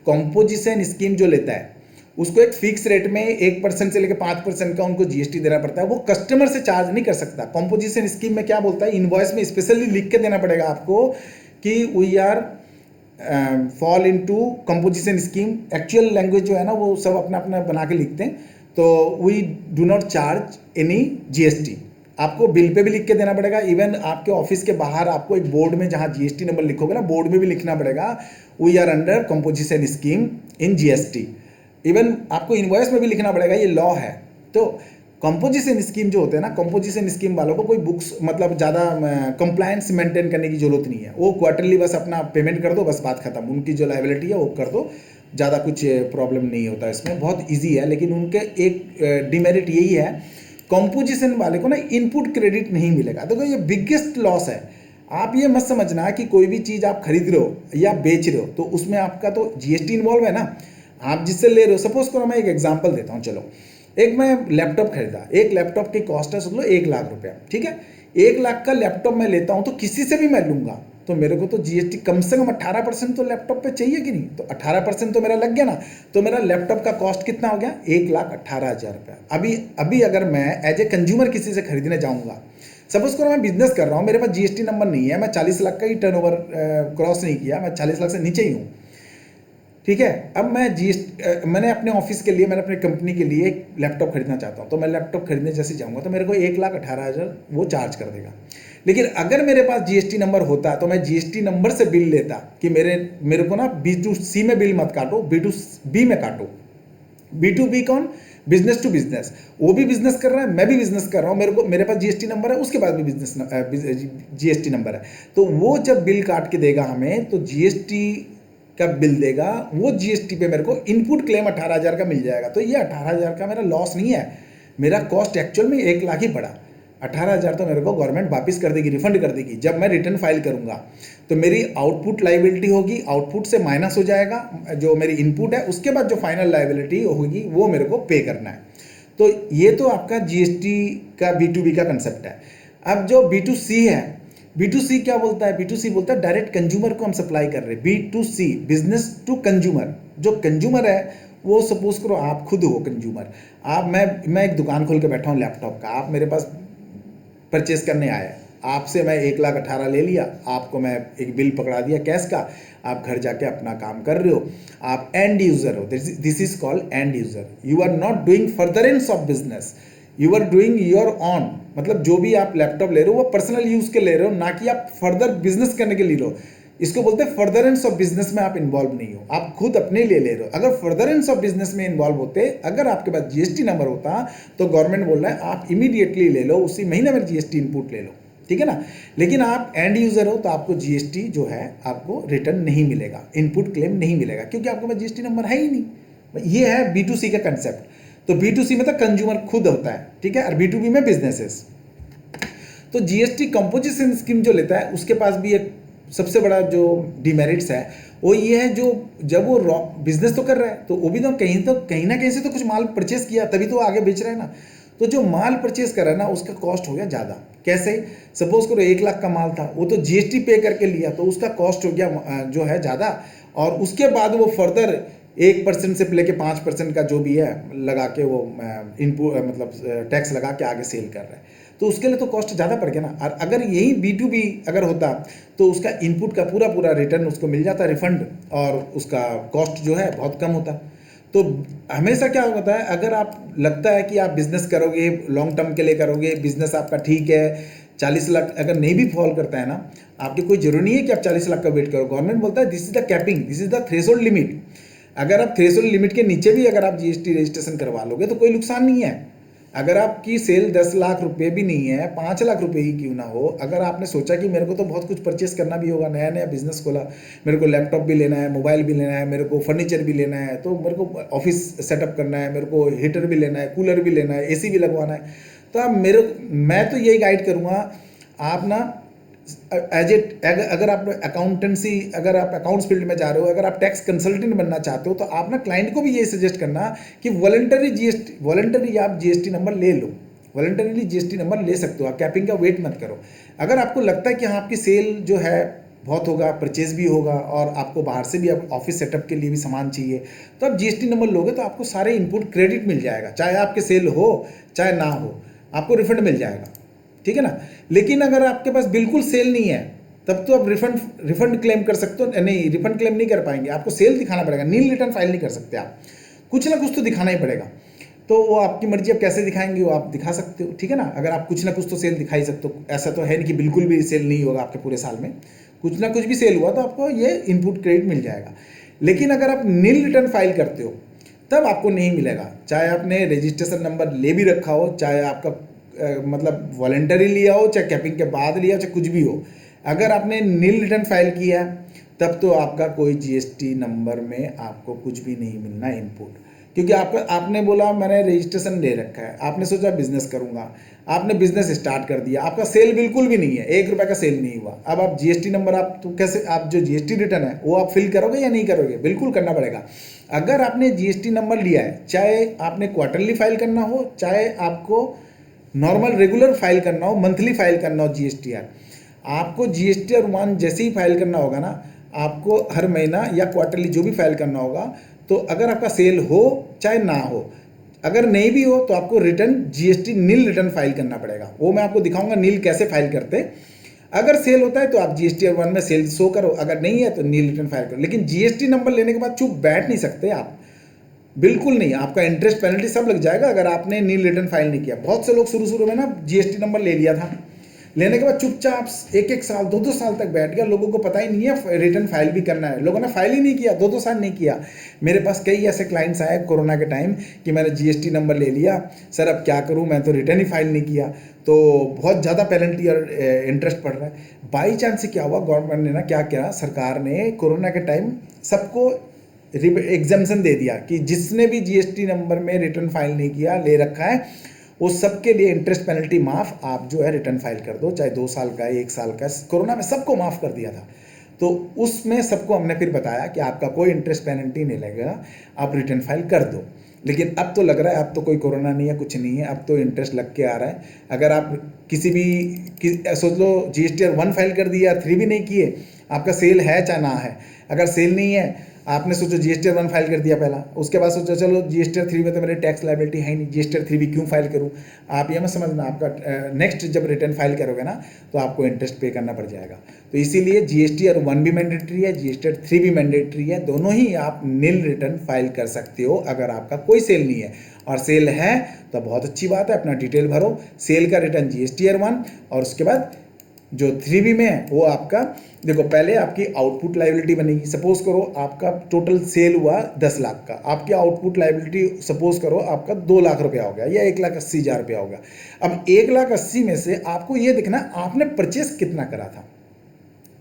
Speaker 1: कंपोजिशन स्कीम जो लेता है उसको एक फिक्स रेट में 1% से लेकर 5% का उनको जीएसटी देना पड़ता है, वो कस्टमर से चार्ज नहीं कर सकता। कंपोजिशन स्कीम में क्या बोलता है, इनवॉइस में स्पेशली लिख के देना पड़ेगा आपको कि we are fall into composition scheme. Actual language जो है ना वो सब अपना अपना बना के लिखते हैं। तो we do not charge any GST, आपको बिल पे भी लिख के देना पड़ेगा। इवन आपके ऑफिस के बाहर आपको एक बोर्ड में जहाँ जीएसटी नंबर लिखोगे ना, बोर्ड में भी लिखना पड़ेगा we are under composition scheme in GST. Even आपको इनवॉइस में भी लिखना पड़ेगा, ये लॉ है। तो कंपोजिशन स्कीम जो होते हैं ना, कंपोजिशन स्कीम वालों को कोई बुक्स मतलब ज़्यादा कंप्लायंस मेंटेन करने की जरूरत नहीं है। वो क्वार्टरली बस अपना पेमेंट कर दो, बस बात खत्म। उनकी जो लायबिलिटी है वो कर दो, ज़्यादा कुछ प्रॉब्लम नहीं होता इसमें, बहुत ईजी है। लेकिन उनके एक डिमेरिट यही है, कंपोजिशन वाले को ना इनपुट क्रेडिट नहीं मिलेगा। देखो ये बिगेस्ट लॉस है। आप ये मत समझना कि कोई भी चीज़ आप खरीद रहे हो या बेच रहे हो तो उसमें आपका तो जीएसटी इन्वॉल्व है ना। आप जिससे ले रहे हो, सपोज करो मैं एक एग्जांपल देता हूँ, चलो एक मैं लैपटॉप खरीदा, एक लैपटॉप की कॉस्ट है समझ लो 1 लाख रुपया, ठीक है। 1 लाख का लैपटॉप मैं लेता हूँ तो किसी से भी मैं लूँगा तो मेरे को तो जीएसटी कम से कम 18% तो लैपटॉप पे चाहिए कि नहीं। तो 18% तो मेरा लग गया ना। तो मेरा लैपटॉप का कॉस्ट कितना हो गया, 1,18,000 रुपया। अभी अगर मैं एज ए कंज्यूमर किसी से खरीदने जाऊँगा, सपोज करो मैं बिजनेस कर रहा हूँ, मेरे पास जीएसटी नंबर नहीं है, मैं 40 लाख का ही टर्नओवर क्रॉस नहीं किया, मैं 40 लाख से नीचे ही हूँ, ठीक है। अब मैंने अपने ऑफिस के लिए, मैंने अपनी कंपनी के लिए एक लैपटॉप खरीदना चाहता हूँ। तो मैं लैपटॉप खरीदने जैसे जाऊँगा तो मेरे को 1,18,000 वो चार्ज कर देगा। लेकिन अगर मेरे पास जीएसटी नंबर होता तो मैं जीएसटी नंबर से बिल लेता कि मेरे को ना B2C में बिल मत काटो, B2B में काटो। B2B कौन, बिजनेस टू बिजनेस। वो भी बिजनेस कर रहा है, मैं भी बिजनेस कर रहा हूँ, मेरे पास जीएसटी नंबर है, उसके पास भी जीएसटी नंबर है। तो वो जब बिल काट के देगा हमें तो जीएसटी का बिल देगा, वो जीएसटी पे मेरे को इनपुट क्लेम 18,000 का मिल जाएगा। तो ये 18,000 का मेरा लॉस नहीं है, मेरा कॉस्ट एक्चुअल में 1 लाख ही पड़ा। 18,000 तो मेरे को गवर्नमेंट वापस कर देगी, रिफंड कर देगी। जब मैं रिटर्न फाइल करूंगा तो मेरी आउटपुट लाइबिलिटी होगी, आउटपुट से माइनस हो जाएगा जो मेरी इनपुट है, उसके बाद जो फाइनल लाइबिलिटी होगी वो मेरे को पे करना है। तो ये तो आपका जीएसटी का B2B का कंसेप्ट है। अब जो B2C है, B2C क्या बोलता है, B2C बोलता है डायरेक्ट कंज्यूमर को हम सप्लाई कर रहे हैं। B2C बिजनेस टू कंज्यूमर, जो कंज्यूमर है वो सपोज करो आप खुद हो कंज्यूमर। मैं एक दुकान खोल के बैठा हूँ लैपटॉप का, आप मेरे पास परचेस करने आए, आपसे मैं 1,18,000 ले लिया, आपको मैं एक बिल पकड़ा दिया कैश का, आप घर जाके अपना काम कर रहे हो, आप एंड यूजर हो। This is called end user. You are not doing furtherance of business, you are doing your own. मतलब जो भी आप लैपटॉप ले रहे हो वो पर्सनल यूज के ले रहे हो, ना कि आप फर्दर बिजनेस करने के ले रहे हो। इसको बोलते हैं फर्दरेंस ऑफ बिजनेस में आप इन्वॉल्व नहीं हो, आप खुद अपने लिए ले रहे हो। अगर फर्दरेंस ऑफ बिजनेस में इन्वॉल्व होते, अगर आपके पास जीएसटी नंबर होता तो गवर्नमेंट बोल रहा है आप इमीडिएटली ले लो, उसी महीने में जीएसटी इनपुट ले लो, ठीक है ना। लेकिन आप एंड यूजर हो तो आपको जीएसटी जो है आपको रिटर्न नहीं मिलेगा, इनपुट क्लेम नहीं मिलेगा, क्योंकि आपके पास जीएसटी नंबर है ही नहीं। ये है B2C का कंसेप्ट। तो B2C मतलब कंज्यूमर खुद होता है, ठीक है, और B2B में बिजनेसेस। तो जीएसटी कंपोजिशन स्कीम जो लेता है उसके पास भी एक सबसे बड़ा जो डिमेरिट्स है वो ये है, जो जब वो बिजनेस तो कर रहा है तो वो भी तो कहीं ना कहीं से तो कुछ माल परचेस किया तभी तो आगे बेच रहा है ना। तो जो माल परचेस कर रहा है ना उसका कॉस्ट हो गया ज़्यादा। कैसे, सपोज करो 1 लाख का माल था, वो तो जीएसटी पे करके लिया तो उसका कॉस्ट हो गया जो है ज़्यादा, और उसके बाद वो फर्दर 1% से लेके 5% का जो भी है लगा के वो इनपुट मतलब टैक्स लगा के आगे सेल कर रहा है। तो उसके लिए तो कॉस्ट ज़्यादा पड़ गया ना। और अगर यही B2B अगर होता तो उसका इनपुट का पूरा रिटर्न उसको मिल जाता रिफंड, और उसका कॉस्ट जो है बहुत कम होता। तो हमेशा क्या होता है, अगर आप लगता है कि आप बिजनेस करोगे लॉन्ग टर्म के लिए करोगे, बिजनेस आपका ठीक है, 40 लाख अगर नहीं भी फॉल करता है ना, आपकी कोई जरूरी नहीं है कि आप 40 लाख का वेट करो। गवर्नमेंट बोलता है this is the capping, this is the threshold limit. अगर आप थ्रेशोल्ड लिमिट के नीचे भी अगर आप जीएसटी रजिस्ट्रेशन करवा लोगे तो कोई नुकसान नहीं है। अगर आपकी सेल 10 लाख रुपए भी नहीं है, 5 लाख रुपए ही क्यों ना हो, अगर आपने सोचा कि मेरे को तो बहुत कुछ परचेस करना भी होगा, नया नया बिजनेस खोला, मेरे को लैपटॉप भी लेना है, मोबाइल भी लेना है, मेरे को फर्नीचर भी लेना है, तो मेरे को ऑफिस सेटअप करना है, मेरे को हीटर भी लेना है, कूलर भी लेना है, एसी भी लगवाना है, तो मैं तो यही गाइड करूँगा, आप ना एज ए अगर आप अकाउंटेंसी, अगर आप अकाउंट्स फील्ड में जा रहे हो, अगर आप टैक्स कंसल्टेंट बनना चाहते हो, तो आप ना क्लाइंट को भी ये सजेस्ट करना कि वॉलंटरी आप जीएसटी नंबर ले लो, वॉलंटरीली जीएसटी नंबर ले सकते हो आप, कैपिंग का वेट मत करो। अगर आपको लगता है कि हाँ आपकी सेल जो है बहुत होगा, परचेज भी होगा और आपको बाहर से भी आप ऑफिस सेटअप के लिए भी सामान चाहिए, तो आप जीएसटी नंबर लोगे तो आपको सारे इनपुट क्रेडिट मिल जाएगा, चाहे आपके सेल हो चाहे ना हो, आपको रिफंड मिल जाएगा, ठीक है ना। लेकिन अगर आपके पास बिल्कुल सेल नहीं है, तब तो आप रिफंड क्लेम कर सकते हो, नहीं रिफंड क्लेम नहीं कर पाएंगे, आपको सेल दिखाना पड़ेगा, नील रिटर्न फाइल नहीं कर सकते आप, कुछ ना कुछ तो दिखाना ही पड़ेगा। तो वो आपकी मर्जी, आप कैसे दिखाएंगे वो आप दिखा सकते हो, ठीक है ना। अगर आप कुछ ना कुछ तो सेल दिखा ही सकते हो, ऐसा तो है नहीं कि बिल्कुल भी सेल नहीं होगा आपके पूरे साल में, कुछ ना कुछ भी सेल हुआ तो आपको ये इनपुट क्रेडिट मिल जाएगा। लेकिन अगर आप नील रिटर्न फाइल करते हो तब आपको नहीं मिलेगा, चाहे आपने रजिस्ट्रेशन नंबर ले भी रखा हो, चाहे आपका मतलब वॉलंटरी लिया हो, चाहे कैपिंग के बाद लिया हो, चाहे कुछ भी हो, अगर आपने नील रिटर्न फाइल किया तब तो आपका कोई जीएसटी नंबर में आपको कुछ भी नहीं मिलना इनपुट, क्योंकि आपने बोला मैंने रजिस्ट्रेशन ले रखा है, आपने सोचा बिजनेस करूंगा, आपने बिजनेस स्टार्ट कर दिया, आपका सेल बिल्कुल भी नहीं है, 1 रुपये का सेल नहीं हुआ, अब आप जीएसटी नंबर आप तो कैसे, आप जो जीएसटी रिटर्न है वो आप फिल करोगे या नहीं करोगे, बिल्कुल करना पड़ेगा। अगर आपने जीएसटी नंबर लिया है, चाहे आपने क्वार्टरली फाइल करना हो, चाहे आपको नॉर्मल रेगुलर फाइल करना हो, मंथली फाइल करना हो जीएसटीआर, आपको जीएसटीआर 1 जैसे ही फाइल करना होगा ना, आपको हर महीना या क्वार्टरली जो भी फाइल करना होगा, तो अगर आपका सेल हो चाहे ना हो, अगर नहीं भी हो तो आपको रिटर्न जीएसटी नील रिटर्न फाइल करना पड़ेगा। वो मैं आपको दिखाऊंगा नील कैसे फाइल करते। अगर सेल होता है तो आप जीएसटीआर 1 में सेल शो करो, अगर नहीं है तो नील रिटर्न फाइल करो। लेकिन जीएसटी नंबर लेने के बाद चुप बैठ नहीं सकते आप, बिल्कुल नहीं, आपका इंटरेस्ट पेनल्टी सब लग जाएगा अगर आपने नील रिटर्न फाइल नहीं किया। बहुत से लोग शुरू में ना जीएसटी नंबर ले लिया था, लेने के बाद चुपचाप 1-1 साल 2-2 साल तक बैठ गया, लोगों को पता ही नहीं है रिटर्न फाइल भी करना है, लोगों ने फाइल ही नहीं किया, 2-2 साल नहीं किया। मेरे पास कई ऐसे क्लाइंट्स आए कोरोना के टाइम कि मैंने जीएसटी नंबर ले लिया सर, अब क्या करूं, मैं तो रिटर्न ही फाइल नहीं किया, तो बहुत ज़्यादा पेनल्टी और इंटरेस्ट पड़ रहा है। बाई चांस से क्या हुआ, गवर्नमेंट ने ना क्या किया, सरकार ने कोरोना के टाइम सबको एग्जाम्पशन दे दिया कि जिसने भी जीएसटी नंबर में रिटर्न फाइल नहीं किया, ले रखा है, वो सबके लिए इंटरेस्ट पेनल्टी माफ, आप जो है रिटर्न फाइल कर दो, चाहे 2 साल का 1 साल का, कोरोना में सबको माफ कर दिया था। तो उसमें सबको हमने फिर बताया कि आपका कोई इंटरेस्ट पेनल्टी नहीं लगेगा, आप रिटर्न फाइल कर दो। लेकिन अब तो लग रहा है अब तो कोई कोरोना नहीं है, कुछ नहीं है, अब तो इंटरेस्ट लग के आ रहा है। अगर आप किसी भी सोच लो जीएसटीआर 1 फाइल कर दिया, 3 भी नहीं किए, आपका सेल है चाहे ना है, अगर सेल नहीं है, आपने सोचो जीएसटीआर 1 फाइल कर दिया पहला, उसके बाद सोचो चलो जीएसटीआर 3 में तो मेरे टैक्स लायबिलिटी है नहीं, जीएसटीआर 3 भी क्यों फाइल करूं। आप ये मत समझना, आपका नेक्स्ट जब रिटर्न फाइल करोगे ना तो आपको इंटरेस्ट पे करना पड़ जाएगा। तो इसीलिए जीएसटीआर 1 भी मैंडेटरी है, जीएसटीआर 3 भी मैंडेटरी है, दोनों ही आप नील रिटर्न फाइल कर सकते हो अगर आपका कोई सेल नहीं है। और सेल है तो बहुत अच्छी बात है, अपना डिटेल भरो, सेल का रिटर्न जीएसटीआर 1, और उसके बाद जो 3B में है वो आपका, देखो पहले आपकी आउटपुट लायबिलिटी बनेगी। सपोज करो आपका टोटल सेल हुआ 10 लाख का, आपकी आउटपुट लायबिलिटी सपोज करो आपका 2 लाख रुपया हो गया या 1,80,000 रुपया हो गया। अब 1,80,000 में से आपको ये देखना आपने परचेस कितना करा था,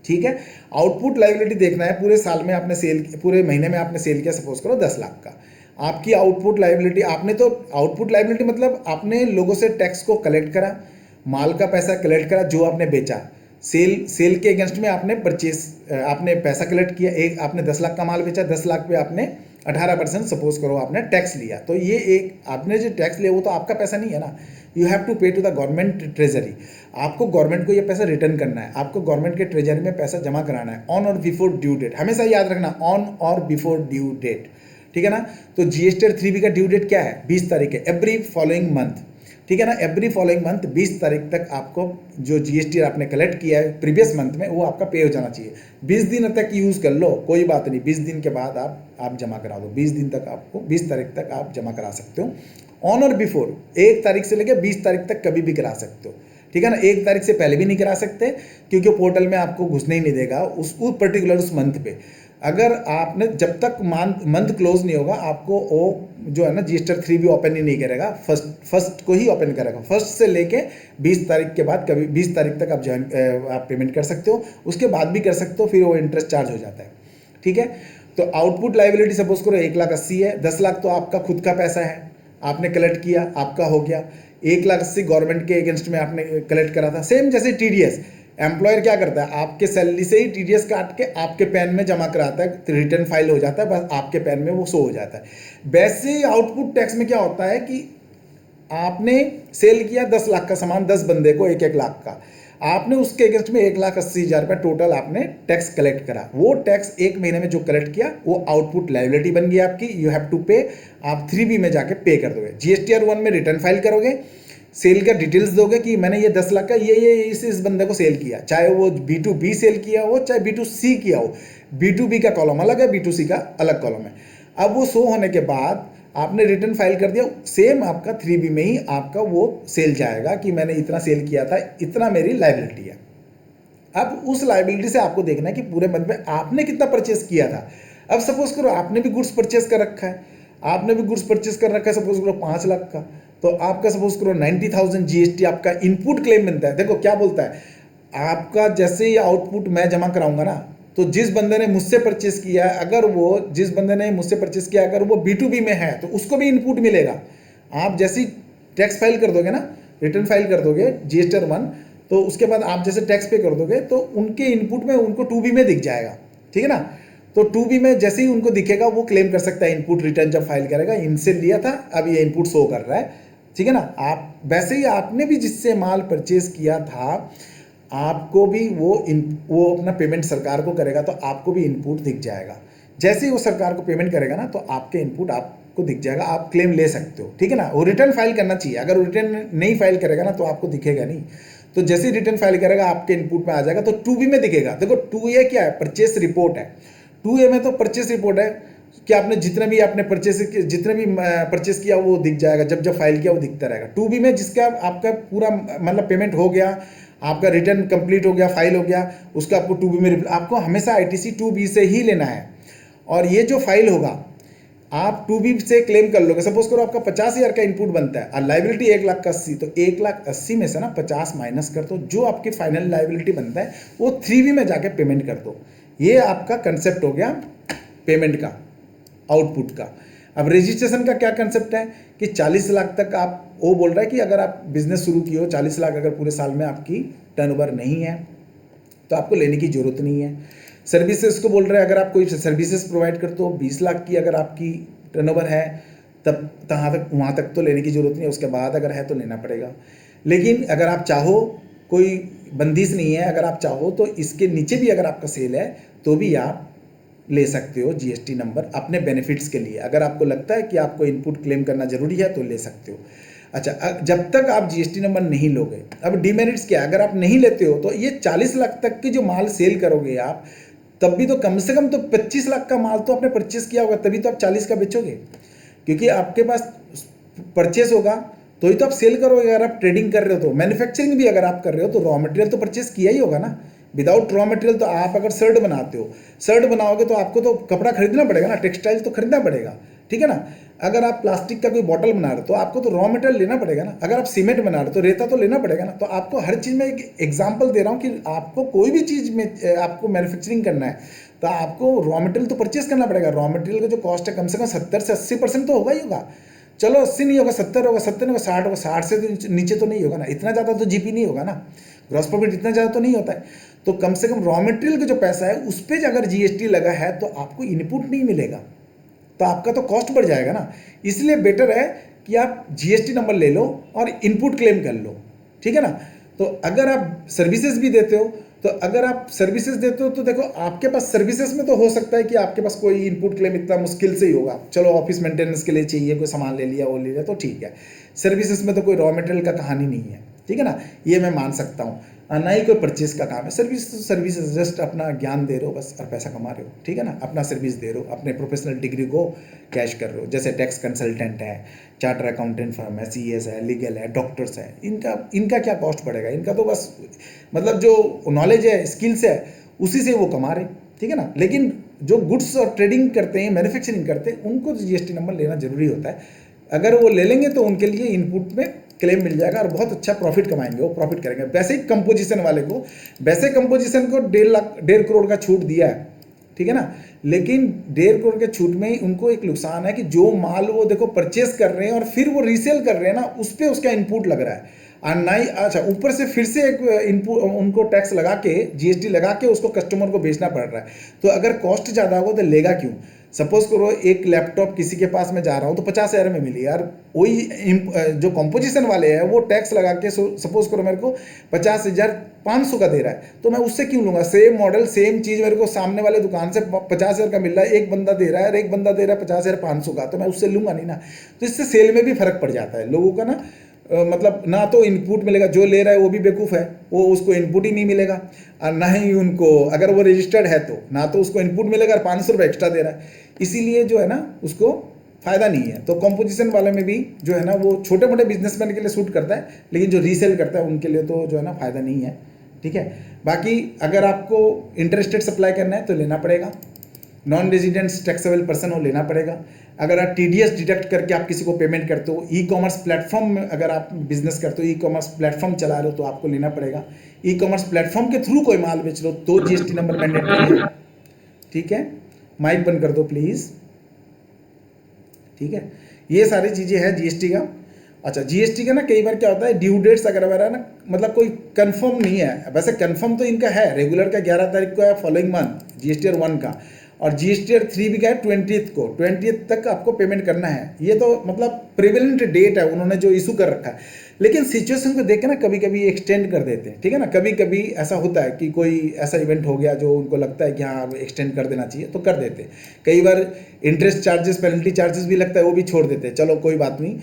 Speaker 1: ठीक है। आउटपुट लायबिलिटी देखना है, पूरे साल में आपने सेल, पूरे महीने में आपने सेल किया सपोज करो 10 लाख का, आपकी आउटपुट लायबिलिटी, आपने तो आउटपुट लायबिलिटी मतलब आपने लोगों से टैक्स को कलेक्ट करा, माल का पैसा कलेक्ट करा जो आपने बेचा, सेल के अगेंस्ट में आपने परचेस, आपने पैसा कलेक्ट किया, एक आपने 10 लाख का माल बेचा, 10 लाख पे आपने 18% सपोज करो आपने टैक्स लिया, तो ये एक आपने जो टैक्स लिया वो तो आपका पैसा नहीं है ना, यू हैव टू पे टू द गवर्नमेंट ट्रेजरी। आपको गवर्नमेंट को ये पैसा रिटर्न करना है, आपको गवर्नमेंट के ट्रेजरी में पैसा जमा कराना है ऑन और बिफोर ड्यू डेट, हमेशा याद रखना ऑन और बिफोर ड्यू डेट, ठीक है ना। तो जीएसटीआर 3B का ड्यू डेट क्या है, 20 तारीख है, एवरी फॉलोइंग मंथ, ठीक है ना, एवरी फॉलोइंग मंथ 20 तारीख तक आपको जो जीएसटी आपने कलेक्ट किया है प्रीवियस मंथ में वो आपका पे हो जाना चाहिए। 20 दिन तक यूज़ कर लो कोई बात नहीं, 20 दिन के बाद आप जमा करा दो, 20 दिन तक आपको 20 तारीख तक आप जमा करा सकते हो, ऑन और बिफोर 1 तारीख से लेकर 20 तारीख तक कभी भी करा सकते हो, ठीक है ना। 1 तारीख से पहले भी नहीं करा सकते क्योंकि पोर्टल में आपको घुसने ही नहीं देगा उस पर्टिकुलर उस मंथ पे। अगर आपने जब तक मंथ क्लोज नहीं होगा आपको वो जो है ना जीएसटीआर 3B ओपन ही नहीं करेगा, फर्स्ट को ही ओपन करेगा, फर्स्ट से लेके 20 तारीख के बाद कभी 20 तारीख तक आप पेमेंट कर सकते हो, उसके बाद भी कर सकते हो, फिर वो इंटरेस्ट चार्ज हो जाता है, ठीक है। तो आउटपुट लायबिलिटी सपोज करो 1,80,000 है, 10 लाख तो आपका खुद का पैसा है, आपने कलेक्ट किया, आपका हो गया, 1,80,000 गवर्नमेंट के अगेंस्ट में आपने कलेक्ट करा था, सेम जैसे टीडीएस एम्प्लॉयर क्या करता है, आपके सैलरी से ही टीडीएस काट के आपके पैन में जमा कराता है, रिटर्न फाइल हो जाता है, बस आपके पैन में वो शो हो जाता है। वैसे ही आउटपुट टैक्स में क्या होता है कि आपने सेल किया 10 लाख का सामान 10 बंदे को 1-1 लाख का, आपने उसके अगेंस्ट में 1,80,000 रुपये टोटल आपने टैक्स कलेक्ट करा। वो टैक्स एक महीने में जो कलेक्ट किया वो आउटपुट लायबिलिटी बन गई आपकी, यू हैव टू पे। आप 3B में जाके पे कर दोगे, GSTR 1 में रिटर्न फाइल करोगे, सेल का डिटेल्स दोगे कि मैंने ये 10 लाख का ये इस बंदे को सेल किया, चाहे वो B2B सेल किया हो चाहे B2C किया हो। B2B का कॉलम अलग है, B2C का अलग कॉलम है। अब वो शो होने के बाद आपने रिटर्न फाइल कर दिया, सेम आपका 3B में ही आपका वो सेल जाएगा कि मैंने इतना सेल किया था, इतना मेरी लायबिलिटी है। अब उस लायबिलिटी से आपको देखना है कि पूरे मंथ में आपने कितना परचेस किया था। अब सपोज करो आपने भी गुड्स परचेस कर रखा है, सपोज करो 5 लाख का, तो आपका सपोज करो 90,000 GST आपका इनपुट क्लेम बनता है। देखो क्या बोलता है, आपका जैसे ही आउटपुट मैं जमा कराऊंगा ना, तो जिस बंदे ने मुझसे परचेस किया है, अगर वो B2B में है तो उसको भी इनपुट मिलेगा। आप जैसे ही टैक्स फाइल कर दोगे ना, रिटर्न फाइल कर दोगे GSTR 1, तो उसके बाद आप जैसे टैक्स पे कर दोगे तो उनके इनपुट में उनको 2B में दिख जाएगा, ठीक है ना। तो 2B में जैसे ही उनको दिखेगा वो क्लेम कर सकता है इनपुट रिटर्न जब फाइल करेगा, इनसे लिया था अब ये इनपुट शो कर रहा है, ठीक है ना। आप वैसे ही आपने भी जिससे माल परचेस किया था आपको भी वो अपना पेमेंट सरकार को करेगा तो आपको भी इनपुट दिख जाएगा। जैसे ही वो सरकार को पेमेंट करेगा ना तो आपके इनपुट आपको दिख जाएगा, आप क्लेम ले सकते हो, ठीक है ना। वो रिटर्न फाइल करना चाहिए, अगर रिटर्न नहीं फाइल करेगा ना तो आपको दिखेगा नहीं। तो जैसे ही रिटर्न फाइल करेगा आपके इनपुट में आ जाएगा, तो 2B में दिखेगा। देखो 2A क्या है, परचेस रिपोर्ट है। 2A में तो परचेस रिपोर्ट है कि आपने जितने भी परचेस किया वो दिख जाएगा, जब फाइल किया वो दिखता रहेगा। 2B में जिसका आपका पूरा मतलब पेमेंट हो गया, आपका रिटर्न कंप्लीट हो गया, फाइल हो गया, उसका आपको 2B में आपको हमेशा ITC 2B से ही लेना है। और ये जो फाइल होगा आप 2B से क्लेम कर लोगे। सपोज करो आपका 50,000 का इनपुट बनता है और लाइबिलिटी 1,80,000, तो 1,80,000 में से ना 50 माइनस कर दो, जो आपकी फाइनल लाइबिलिटी बनता है वो 3B में जाके पेमेंट कर दो। ये आपका कंसेप्ट हो गया पेमेंट का, आउटपुट का। अब रजिस्ट्रेशन का क्या कंसेप्ट है कि 40 लाख तक आप, वो बोल रहा है कि अगर आप बिजनेस शुरू किए हो 40 लाख अगर पूरे साल में आपकी टर्नओवर नहीं है तो आपको लेने की ज़रूरत नहीं है। सर्विसेज को बोल रहे हैं, अगर आप कोई सर्विसेज प्रोवाइड करते हो 20 लाख की अगर आपकी टर्नओवर है तब वहाँ तक तो लेने की ज़रूरत नहीं है, उसके बाद अगर है तो लेना पड़ेगा। लेकिन अगर आप चाहो, कोई बंदिश नहीं है, अगर आप चाहो तो इसके नीचे भी अगर आपका सेल है तो भी आप ले सकते हो GST नंबर अपने बेनिफिट्स के लिए। अगर आपको लगता है कि आपको इनपुट क्लेम करना जरूरी है तो ले सकते हो। अच्छा, जब तक आप GST नंबर नहीं लोगे, अब डीमेरिट्स क्या है, अगर आप नहीं लेते हो तो ये 40 लाख तक की जो माल सेल करोगे आप, तब भी तो कम से कम तो 25 लाख का माल तो आपने परचेस किया होगा, तभी तो आप 40 का बेचोगे, क्योंकि आपके पास परचेस होगा तो ही तो आप सेल करोगे। अगर आप ट्रेडिंग कर रहे हो तो, मैन्युफैक्चरिंग भी अगर आप कर रहे हो तो रॉ मटेरियल तो परचेस किया ही होगा ना। विदाउट रॉ मटेरियल तो आप अगर शर्ट बनाते हो, शर्ट बनाओगे तो आपको तो कपड़ा खरीदना पड़ेगा ना, टेक्सटाइल तो खरीदना पड़ेगा, ठीक है ना। अगर आप प्लास्टिक का कोई बॉटल बना रहे हो तो आपको तो रॉ मटेरियल लेना पड़ेगा ना। अगर आप सीमेंट बना रहे हो तो रेता तो लेना पड़ेगा ना। तो आपको हर चीज़ में एक एग्जाम्पल दे रहा हूँ कि आपको कोई भी चीज़ में आपको मैन्युफैक्चरिंग करना है तो आपको रॉ मटेरियल तो परचेस करना पड़ेगा। रॉ मटेरियल का जो कॉस्ट है कम से कम 70 से 80% तो होगा ही होगा। चलो 80 नहीं होगा, 70 होगा, 70 नहीं होगा, 60 होगा, 60 से नीचे तो नहीं होगा ना। इतना ज़्यादा तो GP नहीं होगा ना, ग्रॉस प्रॉफिट इतना ज़्यादा तो नहीं होता है। तो कम से कम रॉ मटेरियल का जो पैसा है उस पर अगर GST लगा है तो आपको इनपुट नहीं मिलेगा, तो आपका तो कॉस्ट बढ़ जाएगा ना। इसलिए बेटर है कि आप GST नंबर ले लो और इनपुट क्लेम कर लो, ठीक है ना। तो अगर आप सर्विसेज भी देते हो तो देखो आपके पास सर्विसेज में तो हो सकता है कि आपके पास कोई इनपुट क्लेम इतना मुश्किल से ही होगा। चलो ऑफिस मेंटेनेंस के लिए चाहिए, कोई सामान ले लिया वो ले लिया तो ठीक है। सर्विसेज में तो कोई रॉ मटेरियल का कहानी नहीं है, ठीक है ना, ये मैं मान सकता हूँ। ना ही कोई परचेस का काम है। सर्विस जस्ट अपना ज्ञान दे रहे हो बस और पैसा कमा रहे हो, ठीक है ना। अपना सर्विस दे रहे हो, अपने प्रोफेशनल डिग्री को कैश कर रहे हो। जैसे टैक्स कंसल्टेंट है, चार्टर अकाउंटेंट फर्म है, CS है, लीगल है, डॉक्टर्स है, इनका क्या कॉस्ट पड़ेगा। इनका तो बस मतलब जो नॉलेज है, स्किल्स है, उसी से वो कमा रहे, ठीक है ना। लेकिन जो गुड्स और ट्रेडिंग करते हैं, मैन्युफैक्चरिंग करते हैं, उनको तो GST नंबर लेना जरूरी होता है। अगर वो ले लेंगे तो उनके लिए इनपुट में क्लेम मिल जाएगा और बहुत अच्छा प्रॉफिट कमाएंगे, वो प्रॉफिट करेंगे। वैसे ही कंपोजिशन वाले को, वैसे कंपोजिशन को 1.5 करोड़ का छूट दिया है, ठीक है ना। लेकिन 1.5 करोड़ के छूट में ही उनको एक नुकसान है कि जो माल वो देखो परचेस कर रहे हैं और फिर वो रीसेल कर रहे हैं ना, उस पर उसका इनपुट लग रहा है और ना ही, अच्छा ऊपर से फिर से एक इनपुट उनको टैक्स लगा के जीएसटी लगा के उसको कस्टमर को बेचना पड़ रहा है। तो अगर कॉस्ट ज़्यादा होगा तो लेगा क्यों। सपोज करो एक लैपटॉप किसी के पास में जा रहा हूँ तो 50,000 में मिली यार, वही जो कॉम्पोजिशन वाले हैं वो टैक्स लगा के सपोज करो मेरे को 50,500 का दे रहा है, तो मैं उससे क्यों लूँगा। सेम मॉडल सेम चीज़ मेरे को सामने वाले दुकान से 50,000 का मिल रहा है, एक बंदा दे रहा है और एक बंदा दे रहा है 50,500 का, तो मैं उससे लूँगा नहीं ना। तो इससे सेल में भी फर्क पड़ जाता है लोगों का ना। मतलब ना तो इनपुट मिलेगा, जो ले रहा है वो भी बेवकूफ़ है, वो उसको इनपुट ही नहीं मिलेगा, और ना ही उनको, अगर वो रजिस्टर्ड है तो ना तो उसको इनपुट मिलेगा और 500 रुपये एक्स्ट्रा दे रहा है, इसीलिए जो है ना उसको फ़ायदा नहीं है। तो कंपोजिशन वाले में भी जो है ना वो छोटे मोटे बिजनेसमैन के लिए सूट करता है, लेकिन जो रीसेल करता है उनके लिए तो जो है ना फ़ायदा नहीं है, ठीक है। बाकी अगर आपको इंटरेस्टेड सप्लाई करना है तो लेना पड़ेगा, नॉन रेजिडेंट्स टैक्सेबल पर्सन हो लेना पड़ेगा। अगर आप टीडीएस डिडक्ट करके आप किसी को पेमेंट करते हो, ई कॉमर्स प्लेटफॉर्म में अगर आप बिजनेस करते हो, ई कॉमर्स प्लेटफॉर्म चला रहे हो तो आपको लेना पड़ेगा। ई कॉमर्स प्लेटफॉर्म के थ्रू कोई माल बेच रहे हो तो जीएसटी नंबर मैंडेटरी है, ठीक है। माइक बंद कर दो प्लीज़, ठीक है। ये सारी चीज़ें हैं जीएसटी का। अच्छा, जीएसटी का ना कई बार क्या होता है, ड्यू डेट्स अगर वगैरह ना, मतलब कोई कंफर्म नहीं है। वैसे कंफर्म तो इनका है, रेगुलर का 11 तारीख को है फॉलोइंग मंथ जीएसटीआर 1 का, और जीएसटीआर 3 भी का है 20th को, 20th तक आपको पेमेंट करना है। ये तो मतलब प्रिवेलेंट डेट है उन्होंने जो इशू कर रखा है। लेकिन सिचुएशन को देख के ना कभी कभी एक्सटेंड कर देते हैं, ठीक है ना। कभी कभी ऐसा होता है कि कोई ऐसा इवेंट हो गया जो उनको लगता है कि हाँ एक्सटेंड कर देना चाहिए तो कर देते हैं। कई बार इंटरेस्ट चार्जेस, पेनल्टी चार्जेस भी लगता है, वो भी छोड़ देते हैं, चलो कोई बात नहीं,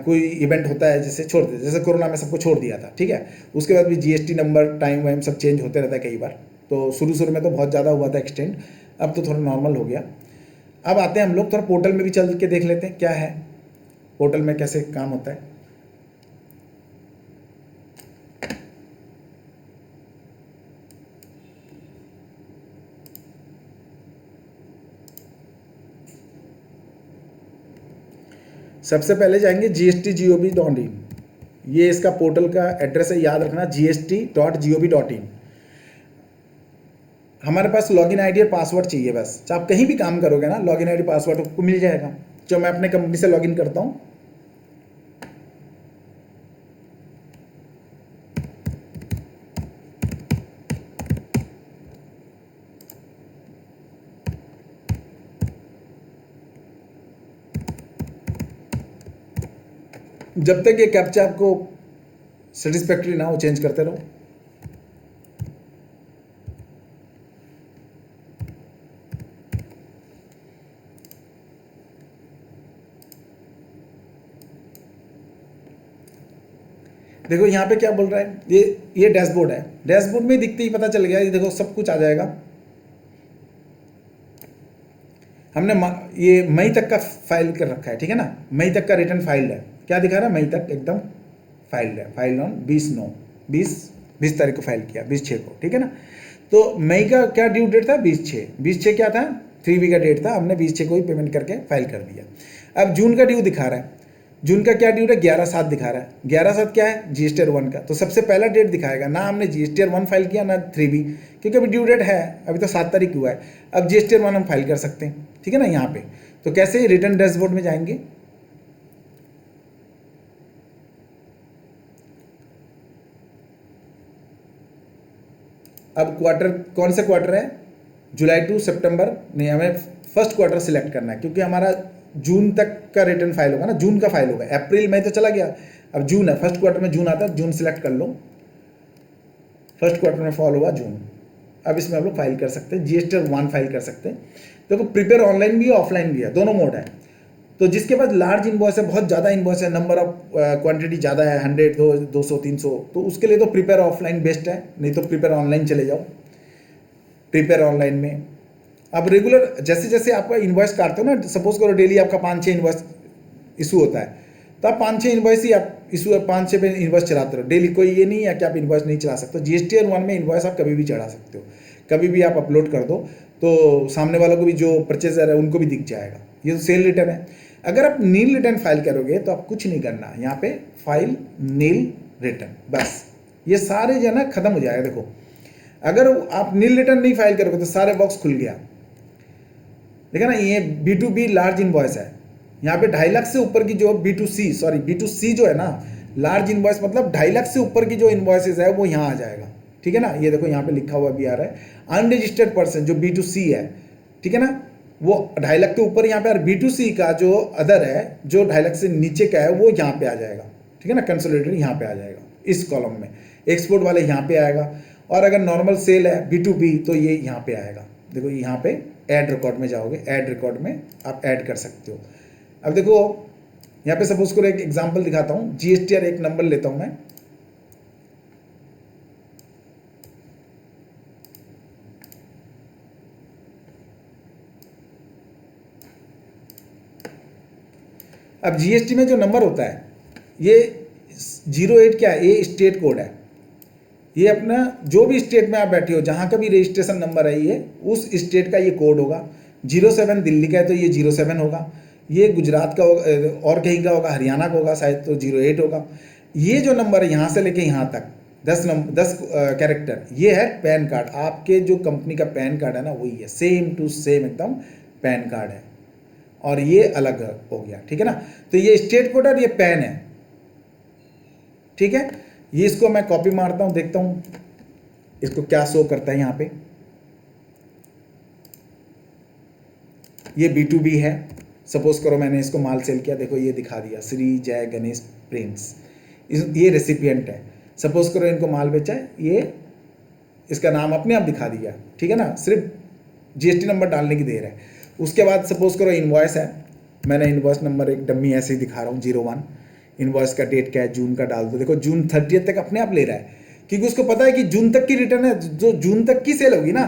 Speaker 1: कोई इवेंट होता है जिसे छोड़ देते, जैसे कोरोना में सबको छोड़ दिया था, ठीक है। उसके बाद भी जीएसटी नंबर टाइम वाइम सब चेंज होते रहता है कई बार। तो शुरू में तो बहुत ज़्यादा हुआ था एक्सटेंड, अब तो थोड़ा नॉर्मल हो गया। अब आते हैं हम लोग थोड़ा पोर्टल में भी चल के देख लेते हैं क्या है पोर्टल में, कैसे काम होता है। सबसे पहले जाएंगे gst.gov.in, ये इसका पोर्टल का एड्रेस है, याद रखना gst.gov.in। हमारे पास लॉगिन आईडी और पासवर्ड चाहिए बस। तो आप कहीं भी काम करोगे ना, लॉगिन आईडी पासवर्ड आपको मिल जाएगा। जो मैं अपने कंपनी से लॉगिन करता हूँ, जब तक ये कैप्चा आपको सेटिस्फैक्ट्री ना हो चेंज करते रहो। देखो यहाँ पे क्या बोल रहा है, ये डैशबोर्ड है, डैशबोर्ड में दिखते ही पता चल गया, ये देखो सब कुछ आ जाएगा। हमने ये मई तक का फाइल कर रखा है, ठीक है ना, मई तक का रिटर्न फाइल है। क्या दिखा रहा है, मई तक एकदम फाइल है, फाइल ऑन 20 तारीख को फाइल किया, 20/6 को, ठीक है ना। तो मई का क्या ड्यू डेट था, 20/6 क्या था, 3B का डेट था, हमने 20/6 को ही पेमेंट करके फाइल कर दिया। अब जून का ड्यू दिखा रहा है, जून का क्या ड्यू है, 11/7 दिखा रहा है। 11/7 क्या है, जीएसटीआर 1 का, तो सबसे पहला डेट दिखाएगा ना। हमने जीएसटीआर 1 फाइल किया ना 3B, क्योंकि अभी ड्यू डेट है, अभी तो 7 तारीख हुआ है। अब जीएसटीआर 1 हम फाइल कर सकते हैं, ठीक है ना। यहाँ पे तो कैसे, रिटर्न डैशबोर्ड में जाएंगे, अब क्वार्टर कौन सा क्वार्टर है, जुलाई टू सितंबर नहीं, हमें फर्स्ट क्वार्टर सिलेक्ट करना है, क्योंकि हमारा जून तक का रिटर्न फाइल होगा ना, जून का फाइल होगा। अप्रैल मई तो चला गया, अब जून है, फर्स्ट क्वार्टर में जून आता है, जून सिलेक्ट कर लो। फर्स्ट क्वार्टर में फॉल होगा जून। अब इसमें आप लोग फाइल कर सकते हैं, जीएसटीआर 1 फाइल कर सकते हैं। देखो प्रिपेयर ऑनलाइन भी है, ऑफलाइन भी है, दोनों मोड है। तो जिसके पास लार्ज इनवॉइस है, बहुत ज़्यादा इनवॉइस है, नंबर ऑफ क्वांटिटी ज़्यादा है, 100, 200, 300, तो उसके लिए तो प्रिपेयर ऑफलाइन बेस्ट है, नहीं तो प्रिपेयर ऑनलाइन चले जाओ। प्रिपेयर ऑनलाइन में अब रेगुलर जैसे जैसे आपका इनवॉइस काटते हो ना, सपोज करो डेली आपका 5-6 इनवॉइस इशू होता है, तो आप 5-6 इनवॉइस ही आप इशू 5-6 पे इनवॉइस चलाते रहो डेली। कोई ये नहीं है कि आप इनवॉइस नहीं चला सकते। जीएसटीआर 1 में इनवॉइस आप कभी भी चढ़ा सकते हो, कभी भी आप अपलोड कर दो, तो सामने वालों को भी, जो परचेजर है उनको भी दिख जाएगा। ये तो सेल रिटर्न है। अगर आप नील रिटर्न फाइल करोगे तो आप कुछ नहीं करना, यहाँ पे फाइल नील रिटर्न, बस ये सारे जो है ना खत्म हो जाएगा। देखो अगर आप नील रिटर्न नहीं फाइल करोगे तो सारे बॉक्स खुल गया, देखा ना, ये B2B लार्ज इनवॉइस है। यहाँ पे 2.5 लाख से ऊपर की जो B2C जो है ना, लार्ज इनवॉइस मतलब 2.5 लाख से ऊपर की जो इनवॉइसेज है वो यहाँ आ जाएगा। ठीक है ना, ये देखो यहाँ पे लिखा हुआ भी आ रहा है अनरजिस्टर्ड पर्सन जो B2C है, ठीक है ना, वो 2.5 लाख के ऊपर यहाँ पे, और B2C का जो अदर है जो 2.5 लाख से नीचे का है वो यहाँ पे आ जाएगा। ठीक है ना, कंसोलिडेटेड यहाँ पे आ जाएगा इस कॉलम में, एक्सपोर्ट वाले यहाँ पे आएगा, और अगर नॉर्मल सेल है B2B तो ये यहाँ पे आएगा। देखो यहाँ पे ऐड रिकॉर्ड में जाओगे, ऐड रिकॉर्ड में आप ऐड कर सकते हो। अब देखो यहाँ पे सपोज करो एक एग्जांपल दिखाता हूँ, GSTR एक नंबर लेता हूँ मैं, अब GST में जो नंबर होता है ये 08 क्या है, ये स्टेट कोड है। ये अपना जो भी स्टेट में आप बैठे हो, जहाँ का भी रजिस्ट्रेशन नंबर है ये उस स्टेट का ये कोड होगा। 07 दिल्ली का है तो ये 07 होगा, ये गुजरात का होगा और कहीं का होगा, हरियाणा का होगा शायद तो 08 होगा। ये जो नंबर है यहाँ से लेके यहाँ तक 10 कैरेक्टर, ये है पैन कार्ड। आपके जो कंपनी का पैन कार्ड है ना वही है, सेम टू सेम एकदम पैन कार्ड है, और ये अलग हो गया। ठीक है ना, तो ये स्टेट कोड और ये पैन है। ठीक है, ये इसको मैं कॉपी मारता हूँ, देखता हूँ इसको क्या शो करता है। यहाँ पे ये B2B है, सपोज करो मैंने इसको माल सेल किया, देखो ये दिखा दिया श्री जय गणेश प्रिंट्स, ये रेसिपिएंट है। सपोज करो इनको माल बेचा है, ये इसका नाम अपने आप दिखा दिया। ठीक है ना, सिर्फ GST नंबर डालने की देर है। उसके बाद सपोज करो इनवॉइस है, मैंने इनवॉइस नंबर एक डम्मी ऐसे ही दिखा रहा हूँ 01, इनवॉइस का डेट क्या है, जून का डाल दो। देखो जून 30 तक अपने आप ले रहा है, क्योंकि उसको पता है कि जून तक की रिटर्न है, जो जून तक की सेल होगी ना,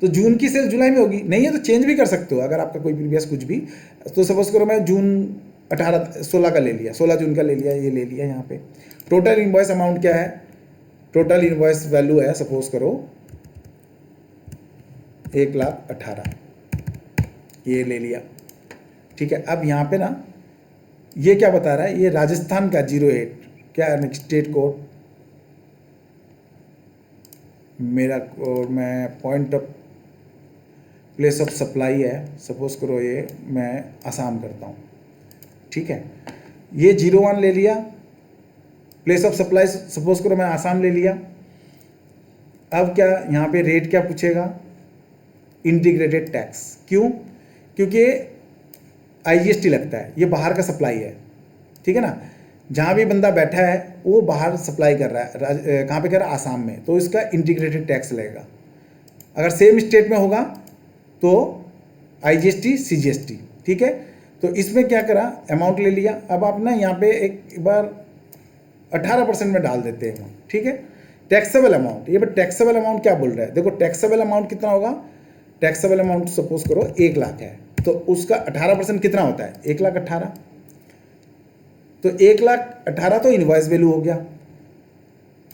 Speaker 1: तो जून की सेल जुलाई में होगी। नहीं है तो चेंज भी कर सकते हो अगर आपका कोई प्रीवियस कुछ भी। तो सपोज करो मैं जून 16 का ले लिया, 16 जून का ले लिया, ये ले लिया। यहाँ पे टोटल इनवॉइस अमाउंट क्या है, टोटल इनवॉइस वैल्यू है सपोज करो 1,18,000, ये ले लिया। ठीक है, अब यहाँ पे ना ये क्या बता रहा है, ये राजस्थान का 08 क्या है स्टेट कोड मेरा, और मैं point of place of supply है, सपोज करो ये मैं आसाम करता हूँ। ठीक है, ये 01 ले लिया, प्लेस ऑफ सप्लाई सपोज करो मैं आसाम ले लिया। अब क्या यहाँ पे रेट क्या पूछेगा, इंटीग्रेटेड टैक्स। क्यों, क्योंकि IGST लगता है, ये बाहर का सप्लाई है। ठीक है ना, जहाँ भी बंदा बैठा है वो बाहर सप्लाई कर रहा है, कहाँ पे कर रहा है, आसाम में, तो इसका इंटीग्रेटेड टैक्स लगेगा। अगर सेम स्टेट में होगा तो IGST CGST। ठीक है, तो इसमें क्या करा, अमाउंट ले लिया। अब आप ना यहाँ पे एक बार 18% में डाल देते हैं। ठीक है, टैक्सेबल अमाउंट, ये टैक्सेबल अमाउंट क्या बोल रहा है, देखो टैक्सेबल अमाउंट कितना होगा, टैक्सेबल अमाउंट सपोज करो 1 लाख है, तो उसका 18% कितना होता है, 1,18,000। तो 1,18,000 तो इनवॉइस वैल्यू हो गया,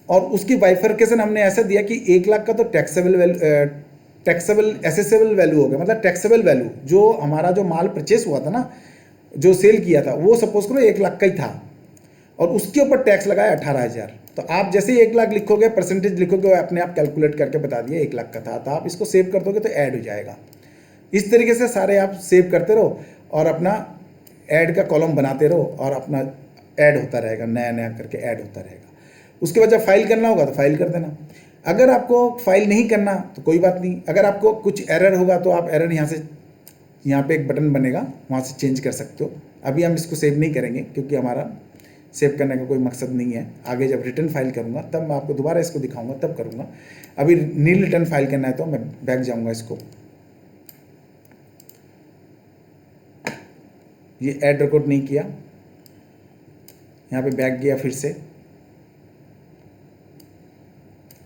Speaker 1: और उसकी बाइफर्केशन हमने ऐसा दिया कि 1 लाख का तो टैक्सेबल एसेसेबल वैल्यू हो गया, मतलब टैक्सेबल वैल्यू जो हमारा जो माल परचेस हुआ था ना, जो सेल किया था वो सपोज करो 1 लाख का ही था, और उसके ऊपर टैक्स लगाया 18,000। तो आप जैसे ही 1 लाख लिखोगे, परसेंटेज लिखोगे, वो अपने आप कैलकुलेट करके बता दिया 1 लाख का था। तो आप इसको सेव कर दोगे तो ऐड हो जाएगा। इस तरीके से सारे आप सेव करते रहो और अपना ऐड का कॉलम बनाते रहो, और अपना ऐड होता रहेगा, नया नया करके ऐड होता रहेगा। उसके बाद जब फाइल करना होगा तो फाइल कर देना। अगर आपको फाइल नहीं करना तो कोई बात नहीं, अगर आपको कुछ एरर होगा तो आप एरर यहाँ से, यहाँ पे एक बटन बनेगा वहाँ से चेंज कर सकते हो। अभी हम इसको सेव नहीं करेंगे क्योंकि हमारा सेव करने का कोई मकसद नहीं है। आगे जब रिटर्न फाइल करूँगा तब मैं आपको दोबारा इसको दिखाऊंगा, तब करूँगा। अभी नील रिटर्न फाइल करना है तो मैं बैक जाऊँगा, इसको ये ऐड रिकॉर्ड नहीं किया, यहाँ पे बैक गया, फिर से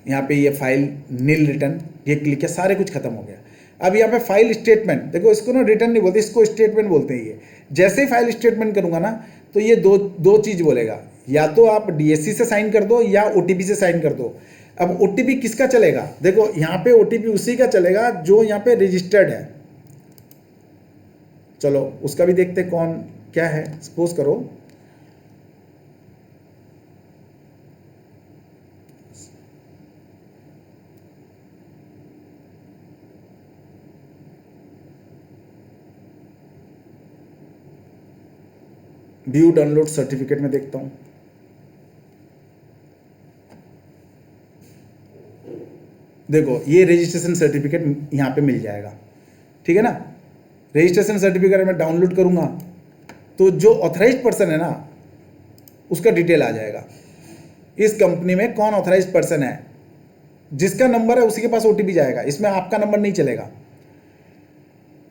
Speaker 1: यहाँ पे ये फाइल नील रिटर्न, ये क्लिक किया, सारे कुछ खत्म हो गया। अब यहाँ पे फाइल स्टेटमेंट, देखो इसको ना रिटर्न नहीं बोलते, इसको स्टेटमेंट बोलते हैं। ये जैसे ही फाइल स्टेटमेंट करूँगा ना तो ये दो चीज़ बोलेगा, या तो आप DSC से साइन कर दो या OTP से साइन कर दो। अब OTP किसका चलेगा, देखो यहाँ पे OTP उसी का चलेगा जो यहाँ पे रजिस्टर्ड है। चलो उसका भी देखते कौन क्या है। सपोज करो व्यू डाउनलोड सर्टिफिकेट में देखता हूँ। देखो ये रजिस्ट्रेशन सर्टिफिकेट यहाँ पे मिल जाएगा, ठीक है ना। रजिस्ट्रेशन सर्टिफिकेट मैं डाउनलोड करूँगा तो जो ऑथराइज्ड पर्सन है ना उसका डिटेल आ जाएगा। इस कंपनी में कौन ऑथराइज्ड पर्सन है, जिसका नंबर है उसी के पास ओटीपी जाएगा, इसमें आपका नंबर नहीं चलेगा।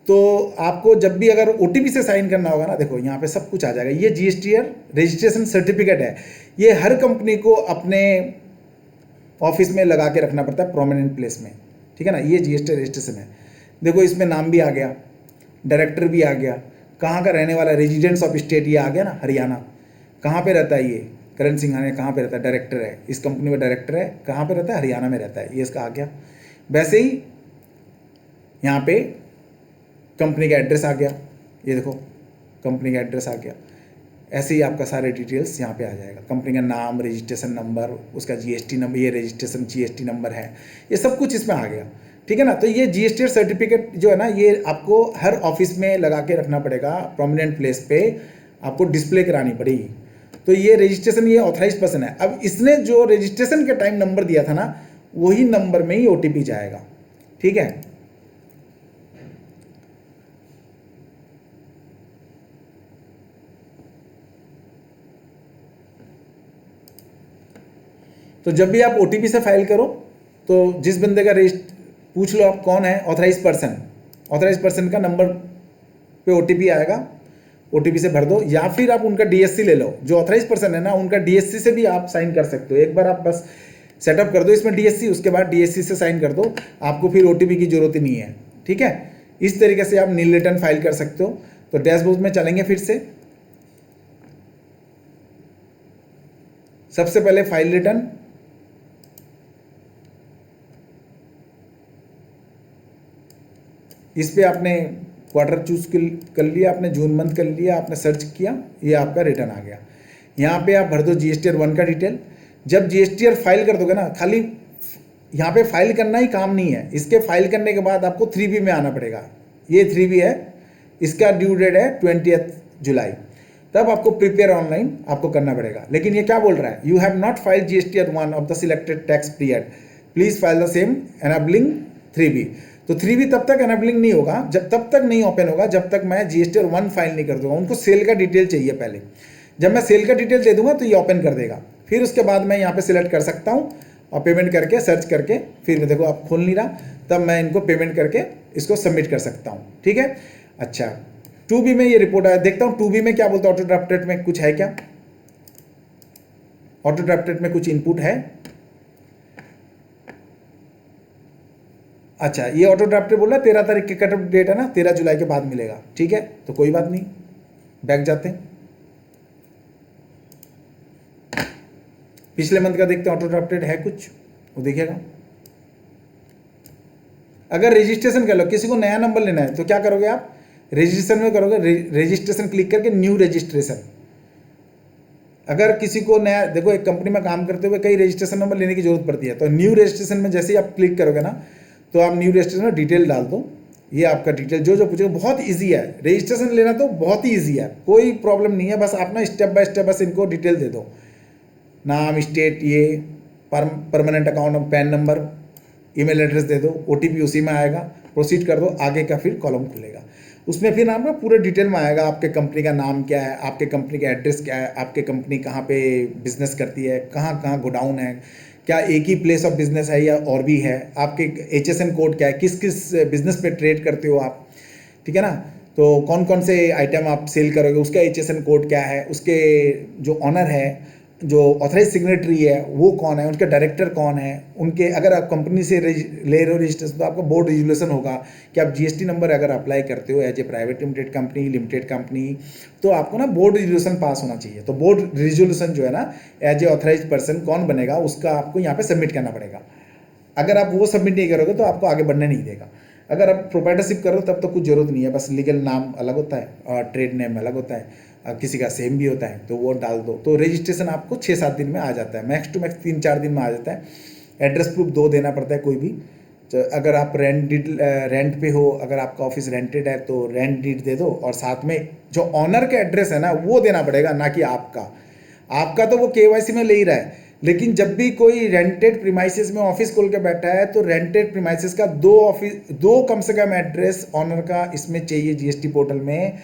Speaker 1: तो आपको जब भी अगर ओटीपी से साइन करना होगा ना, देखो यहाँ पे सब कुछ आ जाएगा। ये जीएसटीआर रजिस्ट्रेशन सर्टिफिकेट है, ये हर कंपनी को अपने ऑफिस में लगा के रखना पड़ता है प्रोमिनेंट प्लेस में, ठीक है ना। ये जीएसटी रजिस्ट्रेशन है। देखो इसमें नाम भी आ गया, डायरेक्टर भी आ गया, कहाँ का रहने वाला, रेजिडेंस ऑफ स्टेट ये आ गया ना, हरियाणा। कहाँ पे रहता है ये, करण सिंघानिया कहाँ पे रहता है, डायरेक्टर है इस कंपनी में, डायरेक्टर है कहाँ पे रहता है, हरियाणा में रहता है, ये इसका आ गया। वैसे ही यहाँ पे कंपनी का एड्रेस आ गया, ये देखो कंपनी का एड्रेस आ गया। ऐसे ही आपका सारे डिटेल्स यहाँ पे आ जाएगा, कंपनी का नाम, रजिस्ट्रेशन नंबर, उसका जीएसटी नंबर, ये रजिस्ट्रेशन जीएसटी नंबर है, ये सब कुछ इसमें आ गया, ठीक है ना। तो ये जीएसटी सर्टिफिकेट जो है ना, ये आपको हर ऑफिस में लगा के रखना पड़ेगा, प्रोमिनेंट प्लेस पे आपको डिस्प्ले करानी पड़ेगी। तो ये रजिस्ट्रेशन, ये ऑथराइज पर्सन है। अब इसने जो रजिस्ट्रेशन के टाइम नंबर दिया था ना, वही नंबर में ही ओटीपी जाएगा, ठीक है। तो जब भी आप ओटीपी से फाइल करो तो जिस बंदे का पूछ लो आप कौन है ऑथराइज पर्सन का नंबर पे ओटीपी आएगा, ओटीपी से भर दो, या फिर आप उनका डीएससी ले लो। जो ऑथराइज पर्सन है ना, उनका डीएससी से भी आप साइन कर सकते हो। एक बार आप बस सेटअप कर दो इसमें डीएससी, उसके बाद डीएससी से साइन कर दो, आपको फिर ओटीपी की जरूरत ही नहीं है, ठीक है। इस तरीके से आप नील रिटर्न फाइल कर सकते हो। तो डैशबोर्ड में चलेंगे फिर से। सबसे पहले फाइल रिटर्न, इस पे आपने क्वार्टर चूज कर लिया, आपने जून मंथ कर लिया, आपने सर्च किया, ये आपका रिटर्न आ गया। यहाँ पे आप भर दो जीएसटीआर 1 का डिटेल। जब जीएसटीआर फाइल कर दोगे ना, खाली यहाँ पे फाइल करना ही काम नहीं है, इसके फाइल करने के बाद आपको 3B में आना पड़ेगा। ये 3B है, इसका ड्यू डेट है 20 जुलाई। तब आपको प्रिपेयर ऑनलाइन आपको करना पड़ेगा। लेकिन ये क्या बोल रहा है, you have not file GSTR 1 of the selected tax period, please file the same enabling 3B। तो 3B तब तक एनेबलिंग नहीं होगा, जब तब तक नहीं ओपन होगा जब तक मैं जीएसटीआर 1 फाइल नहीं कर दूंगा। उनको सेल का डिटेल चाहिए पहले, जब मैं सेल का डिटेल दे दूंगा तो ये ओपन कर देगा। फिर उसके बाद मैं यहाँ पे सिलेक्ट कर सकता हूँ और पेमेंट करके सर्च करके, फिर देखो आप खोल नहीं रहा, तब मैं इनको पेमेंट करके इसको सबमिट कर सकता हूँ, ठीक है। अच्छा 2B में ये रिपोर्ट आया, देखता हूँ 2B में क्या बोलता है। ऑटो ड्राफ्टेड में कुछ है क्या, ऑटो ड्राफ्टेड में कुछ इनपुट है। अच्छा ये ऑटो ड्राफ्टेड बोल रहा है 13 तारीख की कट ऑफ डेट है ना, 13 जुलाई के बाद मिलेगा, ठीक है। तो कोई बात नहीं, बैक जाते हैं, पिछले मंथ का देखते हैं ऑटो ड्राफ्टेड है कुछ, वो देखिएगा। अगर रजिस्ट्रेशन कर लो, किसी को नया नंबर लेना है तो क्या करोगे आप, रजिस्ट्रेशन में करोगे, रजिस्ट्रेशन क्लिक करके न्यू रजिस्ट्रेशन। अगर किसी को नया, देखो एक कंपनी में काम करते हुए कई रजिस्ट्रेशन नंबर लेने की जरूरत पड़ती है, तो न्यू रजिस्ट्रेशन में जैसे ही आप क्लिक करोगे ना, तो आप न्यू रजिस्ट्रेशन में डिटेल डाल दो। ये आपका डिटेल जो पूछेगा, बहुत इजी है रजिस्ट्रेशन लेना, तो बहुत ही इजी है, कोई प्रॉब्लम नहीं है। बस आप ना स्टेप बाय स्टेप बस इनको डिटेल दे दो, नाम, स्टेट, ये permanent account, PAN number, email address दे दो, ओटीपी उसी में आएगा, प्रोसीड कर दो, आगे का फिर कॉलम खुलेगा। उसमें फिर आपका पूरे डिटेल में आएगा, आपके कंपनी का नाम क्या है, आपके कंपनी का एड्रेस क्या है, आपके कंपनी कहाँ पे बिजनेस करती है, कहाँ कहाँ गोडाउन है, क्या एक ही प्लेस ऑफ बिजनेस है या और भी है, आपके HSN कोड क्या है, किस किस बिजनेस पे ट्रेड करते हो आप, ठीक है ना। तो कौन कौन से आइटम आप सेल करोगे, उसका HSN कोड क्या है, उसके जो ऑनर है, जो ऑथराइज सिग्नेटरी है वो कौन है, उनके डायरेक्टर कौन है, उनके, अगर आप कंपनी से ले रहे हो रजिस्ट्रेशन तो आपका बोर्ड रेजुलेशन होगा कि आप जीएसटी नंबर अगर अप्लाई करते हो as a private limited company, तो आपको ना बोर्ड रेजुलेशन पास होना चाहिए। तो बोर्ड रेजुलेशन जो है ना, एज ए ऑथराइज पर्सन कौन बनेगा उसका आपको यहाँ पे सबमिट करना पड़ेगा। अगर आप वो सबमिट नहीं करोगे तो आपको आगे बढ़ने नहीं देगा। अगर आप प्रोप्राइटरशिप करो तब तो कुछ जरूरत नहीं है, बस लीगल नाम अलग होता है और ट्रेड नेम अलग होता है, किसी का सेम भी होता है, तो वो डाल दो। तो रजिस्ट्रेशन आपको 6-7 दिन में आ जाता है, मैक्स टू मैक्स 3-4 दिन में आ जाता है। एड्रेस प्रूफ 2 देना पड़ता है कोई भी, अगर आप रेंट पे हो, अगर आपका ऑफिस रेंटेड है तो रेंट डीड दे दो, और साथ में जो ऑनर का एड्रेस है ना वो देना पड़ेगा, ना कि आपका तो वो केवाईसी में ले ही रहा है। लेकिन जब भी कोई रेंटेड प्रीमाइसेस में ऑफिस खोल के बैठा है तो रेंटेड प्रीमाइसेस का दो कम से कम एड्रेस ऑनर का इसमें चाहिए जीएसटी पोर्टल में।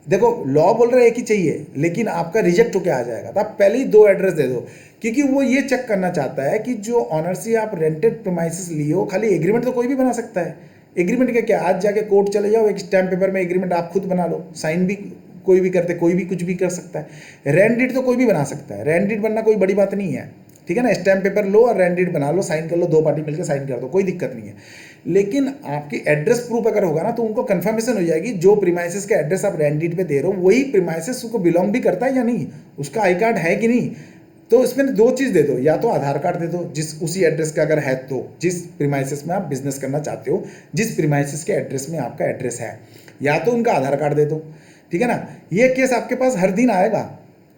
Speaker 1: देखो लॉ बोल रहा है एक ही चाहिए, लेकिन आपका रिजेक्ट होकर आ जाएगा, तो आप पहले ही 2 एड्रेस दे दो, क्योंकि वो ये चेक करना चाहता है कि जो ऑनर से आप रेंटेड प्रीमाइसेस लिए हो, खाली एग्रीमेंट तो कोई भी बना सकता है। एग्रीमेंट का क्या, आज जाके कोर्ट चले जाओ, एक स्टैम्प पेपर में एग्रीमेंट आप खुद बना लो, साइन भी कोई भी करते, कोई भी कुछ भी कर सकता है। रेंट डीड तो कोई भी बना सकता है, रेंट डीड बनना कोई बड़ी बात नहीं है, ठीक है ना। स्टैम्प पेपर लो और रेंट डीड बना लो, साइन कर लो, 2 पार्टी मिलकर साइन कर दो, कोई दिक्कत नहीं है। लेकिन आपकी एड्रेस प्रूफ अगर होगा ना तो उनको कंफर्मेशन हो जाएगी जो प्रीमाइसेस का एड्रेस आप रेंट डीड पे दे रहे हो वही प्रीमाइसेस को बिलोंग भी करता है या नहीं, उसका आई कार्ड है कि नहीं। तो इसमें 2 चीज़ दे दो, या तो आधार कार्ड दे दो जिस उसी एड्रेस का अगर है, तो जिस प्रीमाइसेस में आप बिजनेस करना चाहते हो, जिस प्रीमाइसेस के एड्रेस में आपका एड्रेस है, या तो उनका आधार कार्ड दे दो, ठीक है ना। ये केस आपके पास हर दिन आएगा,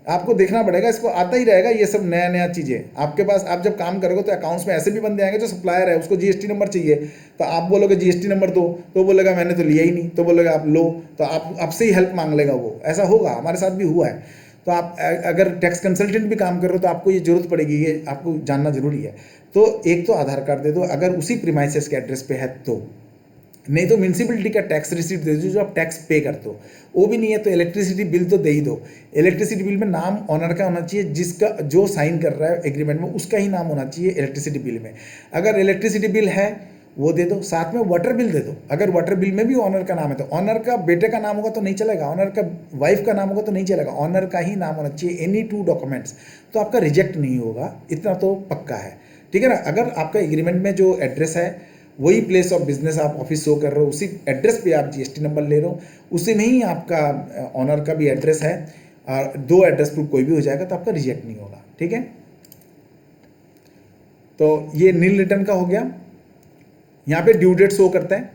Speaker 1: आपको देखना पड़ेगा, इसको आता ही रहेगा ये सब नया नया चीज़ें आपके पास। आप जब काम करोगे तो अकाउंट्स में ऐसे भी बंदे आएंगे जो सप्लायर है, उसको जीएसटी नंबर चाहिए, तो आप बोलोगे जीएसटी नंबर दो, तो बोलेगा मैंने तो लिया ही नहीं, तो बोलेगा आप लो, तो आप आपसे ही हेल्प मांग लेगा वो। ऐसा होगा, हमारे साथ भी हुआ है। तो आप अगर टैक्स कंसल्टेंट भी काम कर रहे हो तो आपको ये जरूरत पड़ेगी, ये आपको जानना जरूरी है। तो एक तो आधार कार्ड दे दो अगर उसी प्रीमाइसेस के एड्रेस पे है, तो नहीं तो म्यूनसिपलिटी का टैक्स रिसीट दे दो जो आप टैक्स पे करते हो, वो भी नहीं है तो इलेक्ट्रिसिटी बिल तो दे ही दो। इलेक्ट्रिसिटी बिल में नाम ऑनर का होना चाहिए, जिसका जो साइन कर रहा है एग्रीमेंट में उसका ही नाम होना चाहिए इलेक्ट्रिसिटी बिल में। अगर इलेक्ट्रिसिटी बिल है वो दे दो, साथ में वाटर बिल दे दो। अगर वाटर बिल में भी ऑनर का नाम है तो ऑनर का बेटे का नाम होगा तो नहीं चलेगा, ऑनर का वाइफ का नाम होगा तो नहीं चलेगा, ऑनर का ही नाम होना चाहिए, एनी 2 डॉक्यूमेंट्स, तो आपका रिजेक्ट नहीं होगा, इतना तो पक्का है, ठीक है ना। अगर आपका एग्रीमेंट में जो एड्रेस है वही प्लेस ऑफ बिजनेस आप ऑफिस शो कर रहे हो, उसी एड्रेस पे आप जीएसटी नंबर ले रहे हो, उसी में ही आपका ऑनर का भी एड्रेस है, और 2 एड्रेस प्रूफ कोई भी हो जाएगा तो आपका रिजेक्ट नहीं होगा, ठीक है। तो ये नील रिटर्न का हो गया। यहाँ पे ड्यू डेट शो करता है,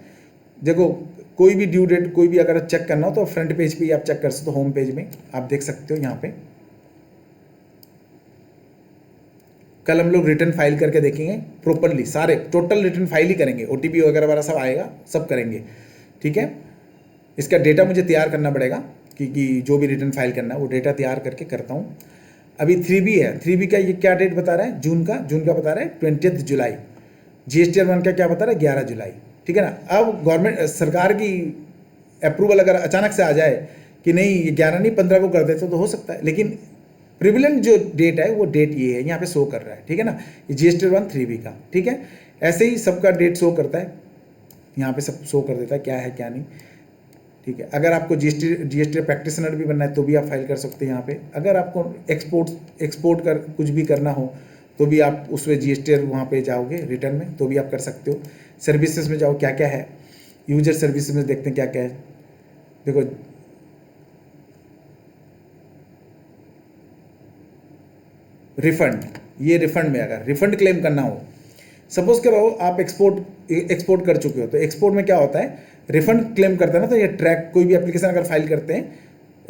Speaker 1: देखो कोई भी ड्यू डेट कोई भी अगर चेक करना हो तो फ्रंट पेज पे ही आप चेक कर सकते हो, होम पेज में आप देख सकते हो। यहाँ पे कल हम लोग रिटर्न फाइल करके देखेंगे प्रॉपरली, सारे टोटल रिटर्न फाइल ही करेंगे, ओटीपी वगैरह वाला सब आएगा, सब करेंगे, ठीक है। इसका डेटा मुझे तैयार करना पड़ेगा क्योंकि जो भी रिटर्न फाइल करना है वो डेटा तैयार करके करता हूँ। अभी 3B है, 3B का ये क्या डेट बता रहा है, जून का बता रहा है 20 जुलाई। जीएसटी 1 का क्या बता रहा है 11 जुलाई, ठीक है ना। अब गवर्नमेंट सरकार की अप्रूवल अगर अचानक से आ जाए कि नहीं ये 11 नहीं 15 को कर देते तो हो सकता है, लेकिन प्रिविलेंट जो डेट है वो डेट ये है, यहाँ पे शो कर रहा है, ठीक है ना। ये जीएसटी 1 3B का, ठीक है। ऐसे ही सबका डेट शो करता है, यहाँ पे सब शो कर देता है क्या है क्या नहीं, ठीक है। अगर आपको जीएसटी प्रैक्टिशनर भी बनना है तो भी आप फाइल कर सकते हैं यहाँ पे। अगर आपको एक्सपोर्ट कर कुछ भी करना हो तो भी आप उसमें जीएसटी वहाँ पे जाओगे रिटर्न में तो भी आप कर सकते हो। सर्विसेज में जाओ क्या क्या है, यूजर सर्विसेज में देखते हैं क्या क्या है। देखो रिफंड, ये रिफंड में अगर रिफंड क्लेम करना हो, सपोज करो आप एक्सपोर्ट कर चुके हो, तो एक्सपोर्ट में क्या होता है रिफंड क्लेम करते हैं ना, तो ये ट्रैक कोई भी एप्लीकेशन अगर फाइल करते हैं,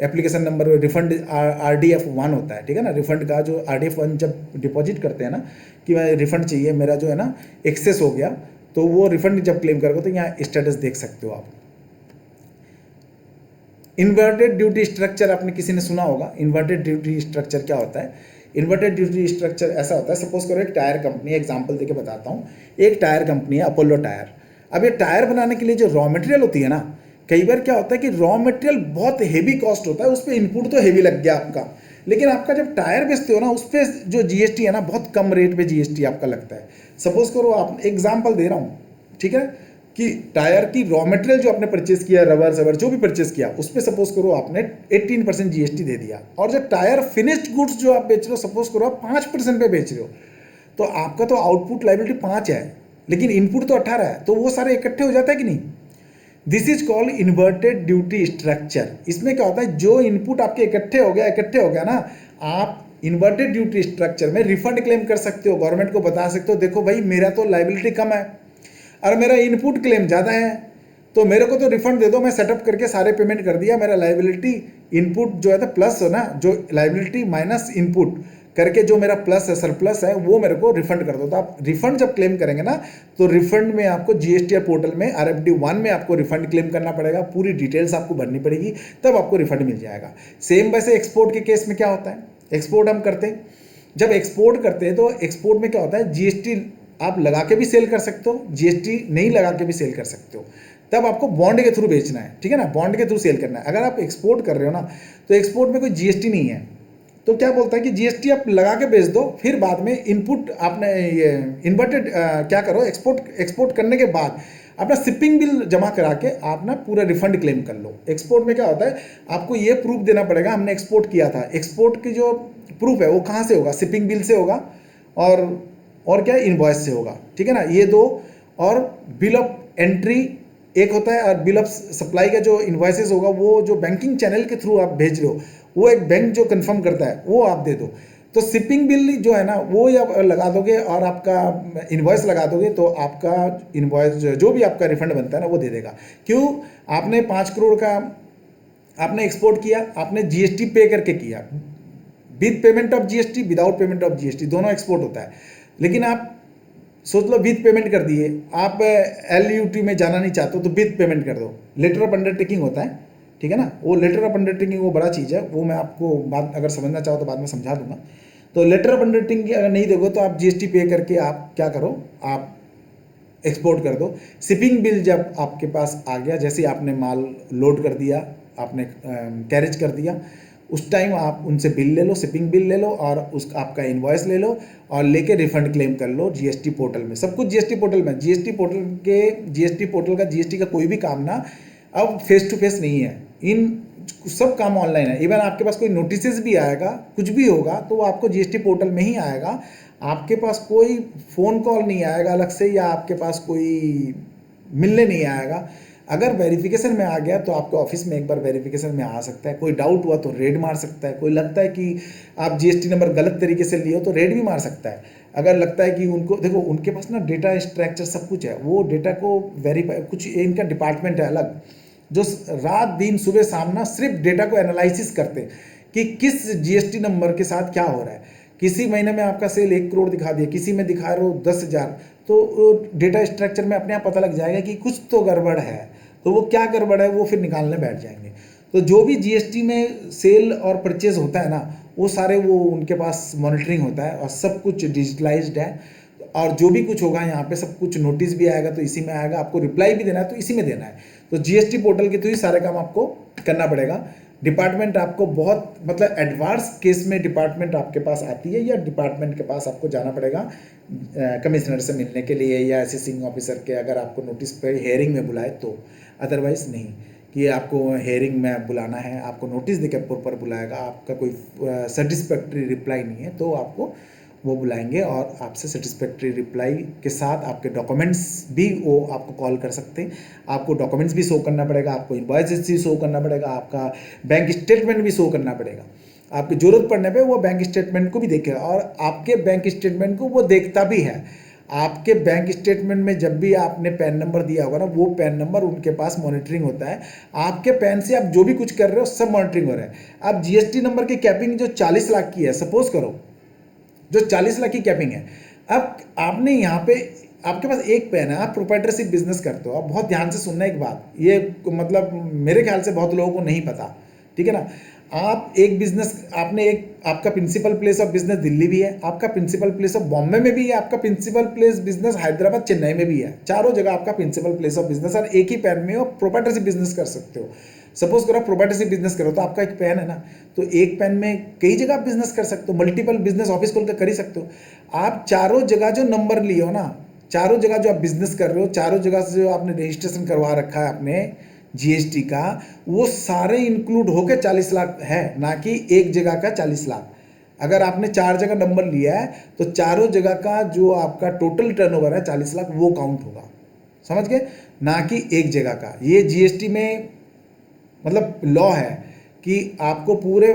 Speaker 1: एप्लीकेशन नंबर रिफंड RDF 1 होता है, ठीक है ना। रिफंड का जो RDF 1 जब डिपॉजिट करते हैं ना कि मैं रिफंड चाहिए, मेरा जो है ना एक्सेस हो गया, तो वो रिफंड जब क्लेम करोगे तो यहाँ स्टेटस देख सकते हो आप। इन्वर्टेड ड्यूटी स्ट्रक्चर आपने किसी ने सुना होगा, इन्वर्टेड ड्यूटी स्ट्रक्चर क्या होता है। इन्वर्टेड ड्यूटी स्ट्रक्चर ऐसा होता है, सपोज करो एक टायर कंपनी, एग्जांपल देके बताता हूँ, एक टायर कंपनी है अपोलो टायर। अब ये टायर बनाने के लिए जो रॉ मटेरियल होती है ना, कई बार क्या होता है कि रॉ मटेरियल बहुत हेवी कॉस्ट होता है, उस पर इनपुट तो हेवी लग गया आपका, लेकिन आपका जब टायर बेचते हो ना उस पर जो जीएसटी है ना बहुत कम रेट पे जीएसटी आपका लगता है। सपोज करो आप, एग्जाम्पल दे रहा हूँ, ठीक है, कि टायर की रॉ मटेरियल जो आपने परचेज किया, रबर सबर जो भी परचेज किया, उस पर सपोज करो आपने 18% जीएसटी दे दिया, और जो टायर फिनिश्ड गुड्स जो आप बेच रहे हो सपोज करो आप 5% पे बेच रहे हो, तो आपका तो आउटपुट लायबिलिटी 5 है लेकिन इनपुट तो 18 है, तो वो सारे इकट्ठे हो जाता है कि नहीं। This is called inverted duty structure. इसमें क्या होता है, जो इनपुट आपके इकट्ठे हो गया ना, आप इन्वर्टेड ड्यूटी स्ट्रक्चर में रिफंड क्लेम कर सकते हो, गवर्नमेंट को बता सकते हो देखो भाई मेरा तो लायबिलिटी कम है और मेरा इनपुट क्लेम ज़्यादा है, तो मेरे को तो रिफंड दे दो, मैं सेटअप करके सारे पेमेंट कर दिया, मेरा लायबिलिटी इनपुट जो है तो प्लस हो ना, जो लायबिलिटी माइनस इनपुट करके जो मेरा प्लस है, सरप्लस है, वो मेरे को रिफंड कर दो। तो आप रिफंड जब क्लेम करेंगे ना, तो रिफंड में आपको जीएसटी पोर्टल में RFD 1 में आपको रिफंड क्लेम करना पड़ेगा, पूरी डिटेल्स आपको भरनी पड़ेगी, तब आपको रिफंड मिल जाएगा। सेम वैसे एक्सपोर्ट के केस में क्या होता है, एक्सपोर्ट हम करते हैं, जब एक्सपोर्ट करते हैं तो एक्सपोर्ट में क्या होता है, जीएसटी आप लगा के भी सेल कर सकते हो, जीएसटी नहीं लगा के भी सेल कर सकते हो। तब आपको बॉन्ड के थ्रू बेचना है, ठीक है ना, बॉन्ड के थ्रू सेल करना है। अगर आप एक्सपोर्ट कर रहे हो ना, तो एक्सपोर्ट में कोई जीएसटी नहीं है, तो क्या बोलता है कि जीएसटी आप लगा के बेच दो, फिर बाद में इनपुट आपने ये इन्वर्टेड क्या करो, एक्सपोर्ट करने के बाद अपना शिपिंग बिल जमा करा के आप ना पूरा रिफंड क्लेम कर लो। एक्सपोर्ट में क्या होता है, आपको ये प्रूफ देना पड़ेगा हमने एक्सपोर्ट किया था। एक्सपोर्ट की जो प्रूफ है वो कहाँ से होगा, शिपिंग बिल से होगा, और क्या, इनवॉइस से होगा, ठीक है ना, ये दो। और बिल ऑफ एंट्री एक होता है, और बिल ऑफ सप्लाई का जो इन्वॉइसेस होगा, वो जो बैंकिंग चैनल के थ्रू आप भेज रहे हो, वो एक बैंक जो कंफर्म करता है, वो आप दे दो। तो शिपिंग बिल जो है ना, वो आप लगा दोगे और आपका इन्वॉइस लगा दोगे, तो आपका इन्वॉइस जो भी आपका रिफंड बनता है ना, वो दे देगा। क्यों, आपने 5 करोड़ का आपने एक्सपोर्ट किया, आपने जीएसटी पे करके किया, with payment of GST, without payment of GST, दोनों एक्सपोर्ट होता है। लेकिन आप सोच लो विद पेमेंट कर दिए, आप LUT में जाना नहीं चाहते हो तो विद पेमेंट कर दो, लेटर ऑफ अंडरटेकिंग होता है, ठीक है ना। वो लेटर ऑफ अंडरटेकिंग वो बड़ा चीज़ है, वो मैं आपको बाद अगर समझना चाहो तो बाद में समझा दूंगा। तो लेटर ऑफ अंडरटेकिंग अगर नहीं दोगे तो आप जीएसटी पे करके आप क्या करो, आप एक्सपोर्ट कर दो। शिपिंग बिल जब आपके पास आ गया, जैसे आपने माल लोड कर दिया, आपने कैरेज कर दिया, उस टाइम आप उनसे बिल ले लो, शिपिंग बिल ले लो, और उस आपका इन्वॉइस ले लो, और लेके रिफंड क्लेम कर लो जीएसटी पोर्टल में। सब कुछ जीएसटी पोर्टल में, जीएसटी पोर्टल का जीएसटी का कोई भी काम ना अब फेस टू फेस नहीं है, इन सब काम ऑनलाइन है। इवन आपके पास कोई नोटिस भी आएगा, कुछ भी होगा, तो वो आपको जीएसटी पोर्टल में ही आएगा। आपके पास कोई फ़ोन कॉल नहीं आएगा अलग से, या आपके पास कोई मिलने नहीं आएगा। अगर वेरिफिकेशन में आ गया तो आपके ऑफिस में एक बार वेरिफिकेशन में आ सकता है, कोई डाउट हुआ तो रेड मार सकता है, कोई लगता है कि आप जीएसटी नंबर गलत तरीके से लिए हो तो रेड भी मार सकता है। अगर लगता है कि उनको देखो, उनके पास ना डेटा स्ट्रक्चर सब कुछ है, वो डेटा को वेरीफाई, कुछ इनका डिपार्टमेंट है अलग, जो रात दिन सुबह शाम ना सिर्फ डेटा को एनालिसिस करते हैं कि किस जीएसटी नंबर के साथ क्या हो रहा है। किसी महीने में आपका सेल 1 करोड़ दिखा दिया, किसी में दिखा रहे हो 10,000, तो डेटा स्ट्रक्चर में अपने आप पता लग जाएगा कि कुछ तो गड़बड़ है। तो वो क्या गड़बड़ है वो फिर निकालने बैठ जाएंगे। तो जो भी जीएसटी में सेल और परचेज होता है ना, वो सारे वो उनके पास मॉनिटरिंग होता है, और सब कुछ डिजिटलाइज्ड है। और जो भी कुछ होगा यहाँ पे सब कुछ, नोटिस भी आएगा तो इसी में आएगा, आपको रिप्लाई भी देना है तो इसी में देना है। तो जीएसटी पोर्टल के थ्रू ही सारे काम आपको करना पड़ेगा। डिपार्टमेंट आपको बहुत, मतलब एडवांस केस में डिपार्टमेंट आपके पास आती है, या डिपार्टमेंट के पास आपको जाना पड़ेगा कमिश्नर से मिलने के लिए, या असेसिंग ऑफिसर के, अगर आपको नोटिस पे हेयरिंग में बुलाए तो। अदरवाइज नहीं कि आपको हेयरिंग में बुलाना है, आपको नोटिस देकर प्रॉपर बुलाएगा, आपका कोई सेटिस्फैक्ट्री रिप्लाई नहीं है तो आपको वो बुलाएंगे, और आपसे सेटिस्फैक्ट्री रिप्लाई के साथ आपके डॉक्यूमेंट्स भी वो आपको कॉल कर सकते हैं। आपको डॉक्यूमेंट्स भी शो करना पड़ेगा, आपको इनवॉइसेस भी शो करना पड़ेगा, आपका बैंक स्टेटमेंट भी शो करना पड़ेगा। आपकी ज़रूरत पड़ने पे वो बैंक स्टेटमेंट को भी देखेगा, और आपके बैंक स्टेटमेंट को वो देखता भी है। आपके बैंक स्टेटमेंट में जब भी आपने पैन नंबर दिया होगा ना, वो पैन नंबर उनके पास मॉनिटरिंग होता है। आपके पैन से आप जो भी कुछ कर रहे हो सब मॉनिटरिंग हो रहा है। अब जीएसटी नंबर की कैपिंग जो 40 लाख की है, सपोज करो जो 40 लाख की कैपिंग है, अब आपने यहाँ पे आपके पास एक पेन है, आप प्रोप्राइटरशिप बिजनेस करते हो। आप बहुत ध्यान से सुनना एक बात, ये मतलब मेरे ख्याल से बहुत लोगों को नहीं पता, ठीक है ना। आप एक बिजनेस, आपने एक, आपका principal place of business Delhi भी है, आपका प्रिंसिपल प्लेस ऑफ बॉम्बे में भी है, आपका principal place business Hyderabad Chennai में भी है। चारों जगह आपका प्रिंसिपल प्लेस ऑफ बिजनेस, और एक ही पैन में आप प्रोप्राइटरशिप बिजनेस कर सकते हो। सपोज करो आप प्रोप्राइटरशिप बिजनेस करो, तो आपका एक पैन है ना, तो एक पैन में कई जगह आप बिजनेस कर सकते हो, मल्टीपल बिजनेस ऑफिस खोल कर ही सकते हो। आप चारों जगह जो नंबर लिए हो ना, चारों जगह जो आप बिजनेस कर रहे हो, चारों जगह से जो आपने रजिस्ट्रेशन करवा रखा है आपने जीएसटी का, वो सारे इंक्लूड होकर 40 लाख है, ना कि एक जगह का 40 लाख। अगर आपने 4 जगह नंबर लिया है तो चारों जगह का जो आपका टोटल टर्नओवर है 40 लाख, वो काउंट होगा, समझ गए, ना कि एक जगह का। ये जीएसटी में मतलब लॉ है कि आपको पूरे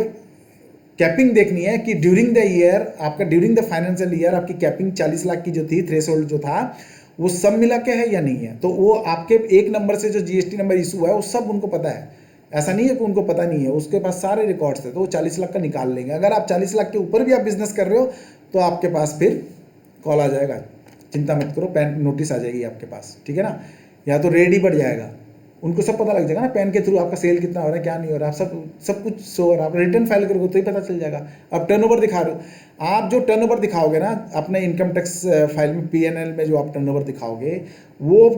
Speaker 1: कैपिंग देखनी है कि ड्यूरिंग द ईयर, आपका ड्यूरिंग द फाइनेंशियल ईयर आपकी कैपिंग 40 लाख की जो थी, थ्रेशोल्ड जो था, वो सब मिला के है या नहीं है। तो वो आपके एक नंबर से जो जीएसटी नंबर इशू है वो सब उनको पता है ऐसा नहीं है कि उनको पता नहीं है, उसके पास सारे रिकॉर्ड्स थे, तो वो 40 लाख का निकाल लेंगे। अगर आप 40 लाख के ऊपर भी आप बिजनेस कर रहे हो तो आपके पास फिर कॉल आ जाएगा, चिंता मत करो, पैन नोटिस आ जाएगी आपके पास, ठीक है ना, या तो रेट ही बढ़ जाएगा, उनको सब पता लग जाएगा ना पैन के थ्रू आपका सेल कितना हो रहा है क्या नहीं हो रहा है, सब कुछ शो हो रहा है। आप रिटर्न फाइल करोगे तो ही पता चल जाएगा। आप टर्नओवर दिखा रहे हो, आप जो टर्नओवर दिखाओगे ना अपने इनकम टैक्स फाइल में, पीएनएल में जो आप टर्नओवर दिखाओगे, वो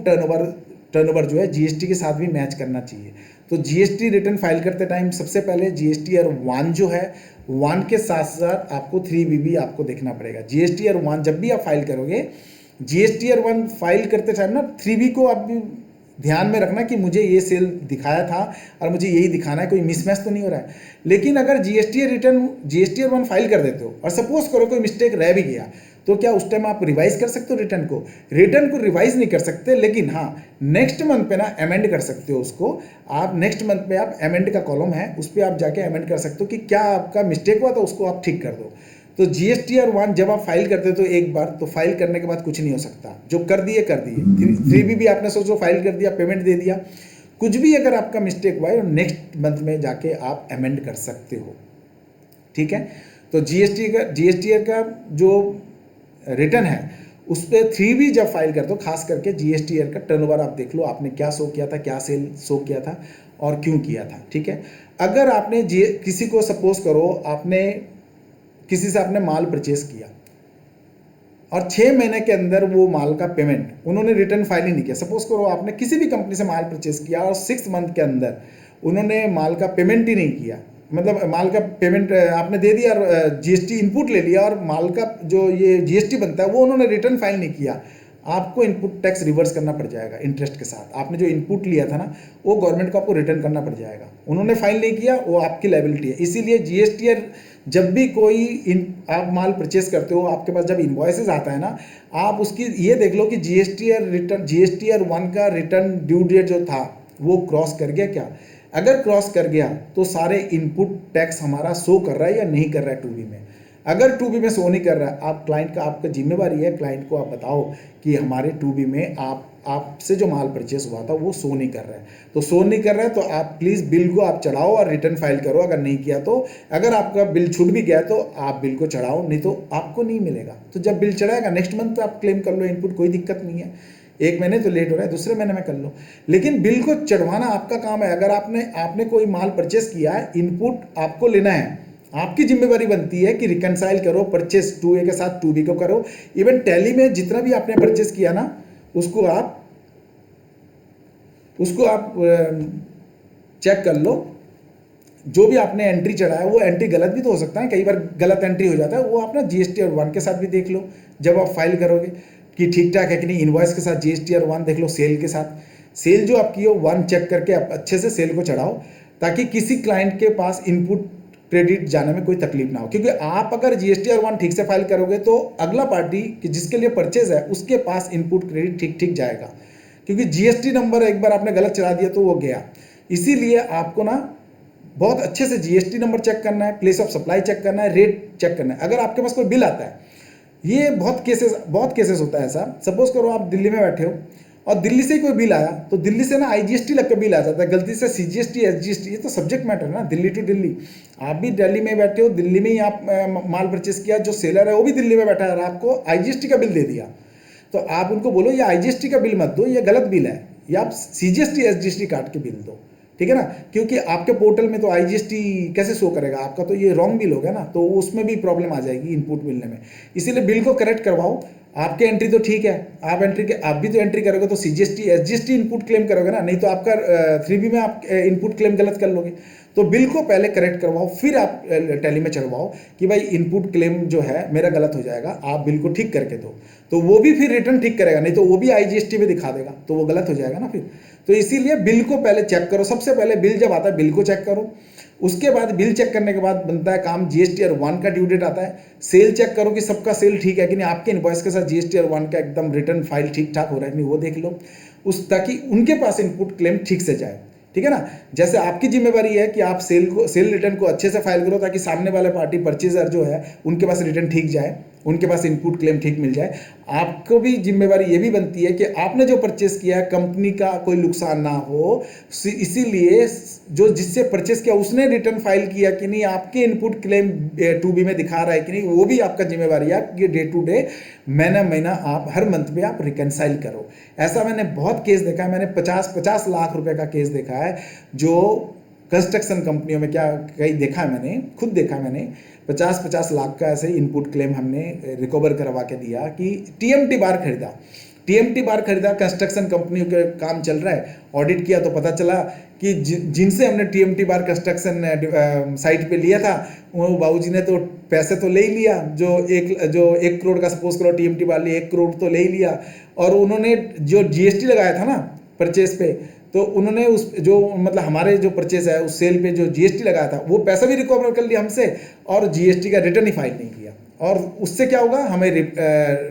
Speaker 1: टर्नओवर जो है जीएसटी के साथ भी मैच करना चाहिए। तो जीएसटी रिटर्न फाइल करते टाइम सबसे पहले जीएसटी ईयर 1 जो है, 1 के साथ साथ आपको 3B आपको देखना पड़ेगा। जीएसटी ईयर 1 जब भी आप फाइल करोगे, जीएसटी ईयर 1 फाइल करते टाइम ना 3B को आप भी ध्यान में रखना कि मुझे ये सेल दिखाया था और मुझे यही दिखाना है, कोई मिसमैच तो नहीं हो रहा है। लेकिन अगर जीएसटी ईयर 1 फाइल कर देते हो और सपोज करो कोई मिस्टेक रह भी गया, तो क्या उस टाइम आप रिवाइज कर सकते हो रिटर्न को रिवाइज नहीं कर सकते, लेकिन हाँ नेक्स्ट मंथ पे ना अमेंड कर सकते हो उसको। आप नेक्स्ट मंथ पे आप अमेंड का कॉलम है, उस पर आप जाके अमेंड कर सकते हो कि क्या आपका मिस्टेक हुआ था, उसको आप ठीक कर दो। तो जीएसटी ईयर 1 जब आप फाइल करते हो तो एक बार तो फाइल करने के बाद कुछ नहीं हो सकता, जो कर दिए 3B आपने सोचो फाइल कर दिया, पेमेंट दे दिया, कुछ भी अगर आपका मिस्टेक हुआ है नेक्स्ट मंथ में जाके आप अमेंड कर सकते हो, ठीक है। तो जीएसटी ईयर का जो रिटर्न है उस पर 3B जब फाइल करते हो, खास करके जीएसटी ईयर का टर्नओवर आप देख लो, आपने क्या शो किया था, क्या सेल शो किया था और क्यों किया था, ठीक है। अगर आपने किसी को सपोज करो आपने किसी से आपने माल परचेस किया और 6 महीने के अंदर वो माल का पेमेंट उन्होंने रिटर्न फाइल ही नहीं किया, सपोज करो आपने किसी भी कंपनी से माल परचेस किया और 6 मंथ के अंदर उन्होंने माल का पेमेंट ही नहीं किया, मतलब माल का पेमेंट आपने दे दिया और जीएसटी इनपुट ले लिया और माल का जो ये जीएसटी बनता है वो उन्होंने रिटर्न फाइल नहीं किया, आपको इनपुट टैक्स रिवर्स करना पड़ जाएगा इंटरेस्ट के साथ। आपने जो इनपुट लिया था ना वो गवर्नमेंट को आपको रिटर्न करना पड़ जाएगा, उन्होंने फाइल नहीं किया, वो आपकी लायबिलिटी है। इसीलिए जीएसटी जब भी आप माल परचेस करते हो, आपके पास जब इनवॉइसेस आता है ना, आप उसकी ये देख लो कि जीएसटी ईयर 1 का रिटर्न ड्यू डेट जो था वो क्रॉस कर गया क्या। अगर क्रॉस कर गया तो सारे इनपुट टैक्स हमारा शो कर रहा है या नहीं कर रहा है 2B में। अगर 2B में शो नहीं कर रहा है, आप क्लाइंट का आपका जिम्मेवारी है, क्लाइंट को आप बताओ कि हमारे 2B में आपसे जो माल परचेस हुआ था वो शो नहीं कर रहा है। तो शो नहीं कर रहा है तो आप प्लीज़ बिल को आप चढ़ाओ और रिटर्न फाइल करो, अगर नहीं किया तो। अगर आपका बिल छूट भी गया तो आप बिल को चढ़ाओ, नहीं तो आपको नहीं मिलेगा। तो जब बिल चढ़ाएगा नेक्स्ट मंथ पे आप क्लेम कर लो इनपुट, कोई दिक्कत नहीं है। 1 महीने तो लेट हो रहा है, दूसरे महीने में कर लो, लेकिन बिल को चढ़वाना आपका काम है। अगर आपने कोई माल परचेस किया है, इनपुट आपको लेना है, आपकी जिम्मेवारी बनती है कि रिकनसाइल करो परचेस 2A के साथ 2B को करो। इवन टैली में जितना भी आपने परचेस किया ना उसको आप चेक कर लो। जो भी आपने एंट्री चढ़ाया वो एंट्री गलत भी तो हो सकता है, कई बार गलत एंट्री हो जाता है, वो आप ना जीएसटी ईयर 1 के साथ भी देख लो जब आप फाइल करोगे कि ठीक ठाक है कि नहीं। इनवॉइस के साथ जीएसटी ईयर 1 देख लो, सेल के साथ सेल जो आपकी हो 1 चेक करके आप अच्छे से सेल को चढ़ाओ, ताकि किसी क्लाइंट के पास इनपुट क्रेडिट जाने में कोई तकलीफ ना हो। क्योंकि आप अगर जीएसटी ईयर 1 ठीक से फाइल करोगे तो अगला पार्टी जिसके लिए परचेज है उसके पास इनपुट क्रेडिट ठीक जाएगा, क्योंकि जीएसटी नंबर एक बार आपने गलत चला दिया तो वो गया। इसीलिए आपको ना बहुत अच्छे से जीएसटी नंबर चेक करना है, प्लेस ऑफ सप्लाई चेक करना है, रेट चेक करना है। अगर आपके पास कोई बिल आता है, ये बहुत केसेस होता है ऐसा, सपोज करो आप दिल्ली में बैठे हो और दिल्ली से ही कोई बिल आया, तो दिल्ली से ना आईजीएसटी लग के बिल आ जाता है, गलती से सीजीएसटी एसजीएसटी, ये तो सब्जेक्ट मैटर है ना, दिल्ली टू दिल्ली। आप भी दिल्ली में बैठे हो, दिल्ली में ही आप माल परचेस किया, जो सेलर है वो भी दिल्ली में बैठा है और आपको आईजीएसटी का बिल दे दिया, तो आप उनको बोलो ये आईजीएसटी का बिल मत दो, ये गलत बिल है, या आप सीजीएसटी एसजीएसटी काट के बिल दो, ठीक है ना। क्योंकि आपके पोर्टल में तो आईजीएसटी कैसे शो करेगा, आपका तो ये रॉन्ग बिल हो गया ना, तो उसमें भी प्रॉब्लम आ जाएगी इनपुट मिलने में। इसीलिए बिल को करेक्ट करवाओ। आपके एंट्री तो ठीक है, आप भी तो एंट्री करोगे तो सीजीएसटी एसजीएसटी इनपुट क्लेम करोगे ना, नहीं तो आपका 3B में आप इनपुट क्लेम गलत कर लोगे। तो बिल को पहले करेक्ट करवाओ, फिर आप टैली में चढ़वाओ कि भाई इनपुट क्लेम जो है मेरा गलत हो जाएगा, आप बिल को ठीक करके दो, तो वो भी फिर रिटर्न ठीक करेगा, नहीं तो वो भी आईजीएसटी में दिखा देगा, तो वो गलत हो जाएगा ना फिर। तो इसीलिए बिल को पहले चेक करो, सबसे पहले बिल जब आता है बिल को चेक करो, उसके बाद बिल चेक करने के बाद बनता है काम जीएसटी ईयर 1 का ड्यू डेट आता है, सेल चेक करो कि सबका सेल ठीक है कि नहीं, आपके इनवॉइस के साथ जीएसटी ईयर 1 का एकदम रिटर्न फाइल ठीक ठाक हो रहा है कि नहीं वो देख लो, ताकि उनके पास इनपुट क्लेम ठीक से जाए, ठीक है ना। जैसे आपकी जिम्मेवारी है कि आप सेल रिटर्न को अच्छे से फाइल करो ताकि सामने वाले पार्टी परचेजर जो है उनके पास रिटर्न ठीक जाए, उनके पास इनपुट क्लेम ठीक मिल जाए। आपको भी जिम्मेवारी ये भी बनती है कि आपने जो परचेस किया है कंपनी का कोई नुकसान ना हो, इसीलिए जो जिससे परचेस किया उसने रिटर्न फाइल किया कि नहीं, आपके इनपुट क्लेम 2B में दिखा रहा है कि नहीं, वो भी आपका जिम्मेवारी है कि डे टू डे, महीना महीना आप हर मंथ में आप रिकनसाइल करो। ऐसा मैंने बहुत केस देखा है, मैंने 50-50 लाख रुपए का केस देखा है जो कंस्ट्रक्शन कंपनियों में, क्या कहीं देखा है मैंने, खुद देखा है मैंने, 50-50 लाख का ऐसे इनपुट क्लेम हमने रिकवर करवा के दिया कि टीएमटी बार खरीदा, टीएमटी बार खरीदा, कंस्ट्रक्शन कंपनी का काम चल रहा है, ऑडिट किया तो पता चला कि जिनसे हमने टीएमटी बार कंस्ट्रक्शन साइट पे लिया था वो बाबूजी ने तो पैसे तो ले ही लिया, जो 1 करोड़ का सपोज करो टीएमटी बार लिया, 1 करोड़ तो ले ही लिया, और उन्होंने जो जीएसटी लगाया था ना परचेज पे, तो उन्होंने उस जो मतलब हमारे जो परचेज है उस सेल पे जो जीएसटी लगाया था वो पैसा भी रिकवर कर लिया हमसे, और जीएसटी का रिटर्न ही फाइल नहीं किया। और उससे क्या होगा, हमें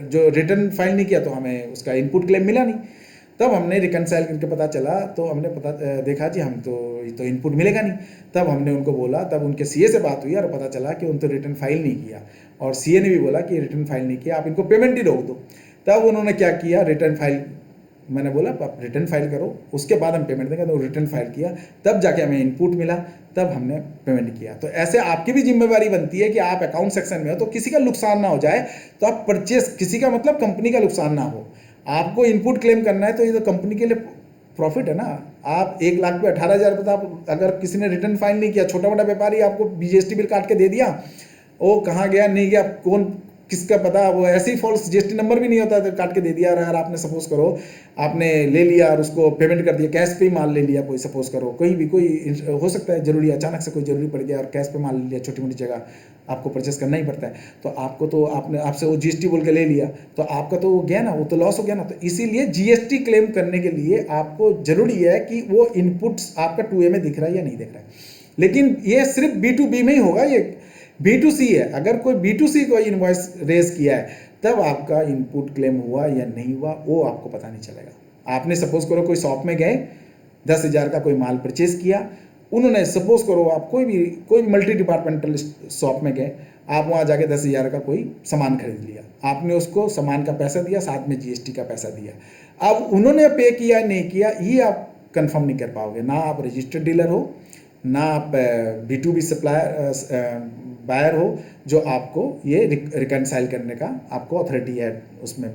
Speaker 1: जो रिटर्न फाइल नहीं किया तो हमें उसका इनपुट क्लेम मिला नहीं। तब हमने रिकनसाइल करके पता चला, तो हमने देखा जी हम तो इनपुट मिलेगा नहीं। तब हमने उनको बोला, तब उनके सीए से बात हुई और पता चला कि उन्होंने तो रिटर्न फाइल नहीं किया, और सीए ने भी बोला कि रिटर्न फाइल नहीं किया, आप इनको पेमेंट ही रोक दो। तब उन्होंने क्या किया, रिटर्न फाइल, मैंने बोला आप रिटर्न फाइल करो उसके बाद हम पेमेंट देंगे, तो रिटर्न फाइल किया, तब जाके हमें इनपुट मिला, तब हमने पेमेंट किया। तो ऐसे आपकी भी जिम्मेवारी बनती है कि आप अकाउंट सेक्शन में हो तो किसी का नुकसान ना हो जाए, तो आप परचेस, किसी का मतलब कंपनी का नुकसान ना हो, आपको इनपुट क्लेम करना है तो ये तो कंपनी के लिए प्रॉफिट है ना। आप 1 लाख पे 18,000 रुपये, आप अगर किसी ने रिटर्न फाइल नहीं किया, छोटा मोटा व्यापारी आपको जीएसटी बिल काट के दे दिया, वो कहाँ गया नहीं गया कौन किसका पता, वो ऐसे ही फॉल्स जीएसटी नंबर भी नहीं होता तो काट के दे दिया। और आपने सपोज करो आपने ले लिया और उसको पेमेंट कर दिया, कैश पे ही माल ले लिया, कोई सपोज करो कोई हो सकता है जरूरी, अचानक से कोई जरूरी पड़ गया और कैश पे माल ले लिया, छोटी मोटी जगह आपको परचेस करना ही पड़ता है, तो आपको तो आपसे वो जीएसटी बोल के ले लिया, तो आपका तो वो गया ना, वो तो लॉस हो गया ना। तो इसीलिए जीएसटी क्लेम करने के लिए आपको जरूरी है कि वो इनपुट्स आपका 2A में दिख रहा है या नहीं दिख रहा है। लेकिन ये सिर्फ B2B में ही होगा, ये B2C है। अगर कोई B2C कोई इनवॉइस रेज किया है तब आपका इनपुट क्लेम हुआ या नहीं हुआ वो आपको पता नहीं चलेगा। आपने सपोज करो कोई शॉप में गए, 10,000 का कोई माल परचेज किया, उन्होंने सपोज करो आप कोई मल्टी डिपार्टमेंटल शॉप में गए, आप वहाँ जाके 10,000 का कोई सामान खरीद लिया, आपने उसको सामान का पैसा दिया, साथ में जीएसटी का पैसा दिया। अब उन्होंने पे किया नहीं किया ये आप कंफर्म नहीं कर पाओगे, ना आप रजिस्टर्ड डीलर हो, ना आप B2B सप्लायर बायर हो जो आपको ये रिकनसाइल करने का आपको अथॉरिटी है उसमें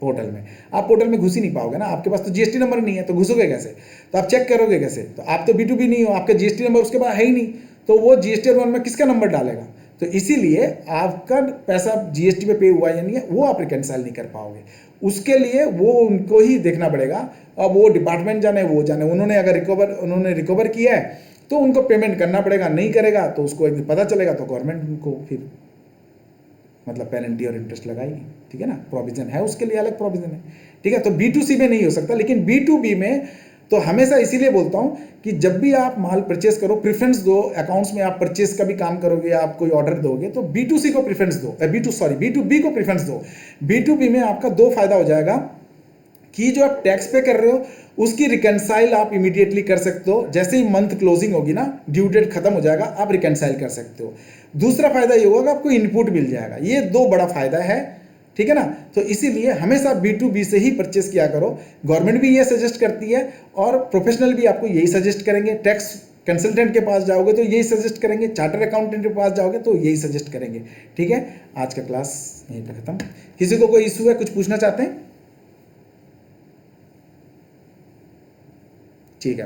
Speaker 1: पोर्टल में। आप पोर्टल में घुस ही नहीं पाओगे ना, आपके पास तो जीएसटी नंबर नहीं है, तो घुसोगे कैसे, तो आप चेक करोगे कैसे, तो आप तो B2B नहीं हो, आपका जीएसटी नंबर उसके पास है ही नहीं, तो वो जीएसटी नंबर में किसका नंबर डालेगा। तो इसीलिए आपका पैसा जीएसटी पे हुआ या नहीं है वो आप रिकनसाइल नहीं कर पाओगे, उसके लिए वो उनको ही देखना पड़ेगा। अब वो डिपार्टमेंट जाने वो जाने, उन्होंने रिकवर किया है तो उनको पेमेंट करना पड़ेगा, नहीं करेगा तो उसको एक दिन पता चलेगा तो गवर्नमेंट उनको फिर मतलब पेनल्टी और इंटरेस्ट लगाएगी, ठीक है ना। प्रोविजन है उसके लिए, अलग प्रोविजन है, ठीक है। तो B2C में नहीं हो सकता, लेकिन B2B में तो हमेशा इसीलिए बोलता हूं कि जब भी आप माल परचेस करो प्रेफरेंस दो। अकाउंट्स में आप परचेस का भी काम करोगे, आप कोई ऑर्डर दोगे तो B2C को प्रेफरेंस दो, B2B को प्रेफरेंस दो। B2B में आपका 2 फायदा हो जाएगा कि जो आप टैक्स पे कर रहे हो उसकी रिकनसाइल आप इमीडिएटली कर सकते हो, जैसे ही मंथ क्लोजिंग होगी ना, ड्यू डेट खत्म हो जाएगा, आप रिकनसाइल कर सकते हो। दूसरा फायदा ये होगा आपको इनपुट मिल जाएगा, ये 2 बड़ा फायदा है, ठीक है ना। तो इसीलिए हमेशा B2B से ही परचेस किया करो, गवर्नमेंट भी ये सजेस्ट करती है और प्रोफेशनल भी आपको यही सजेस्ट करेंगे। टैक्स कंसल्टेंट के पास जाओगे तो यही सजेस्ट करेंगे, चार्टर अकाउंटेंट के पास जाओगे तो यही सजेस्ट करेंगे, ठीक है। आज का क्लास यहीं पर खत्म। किसी को कोई इशू है, कुछ पूछना चाहते हैं? ठीक है।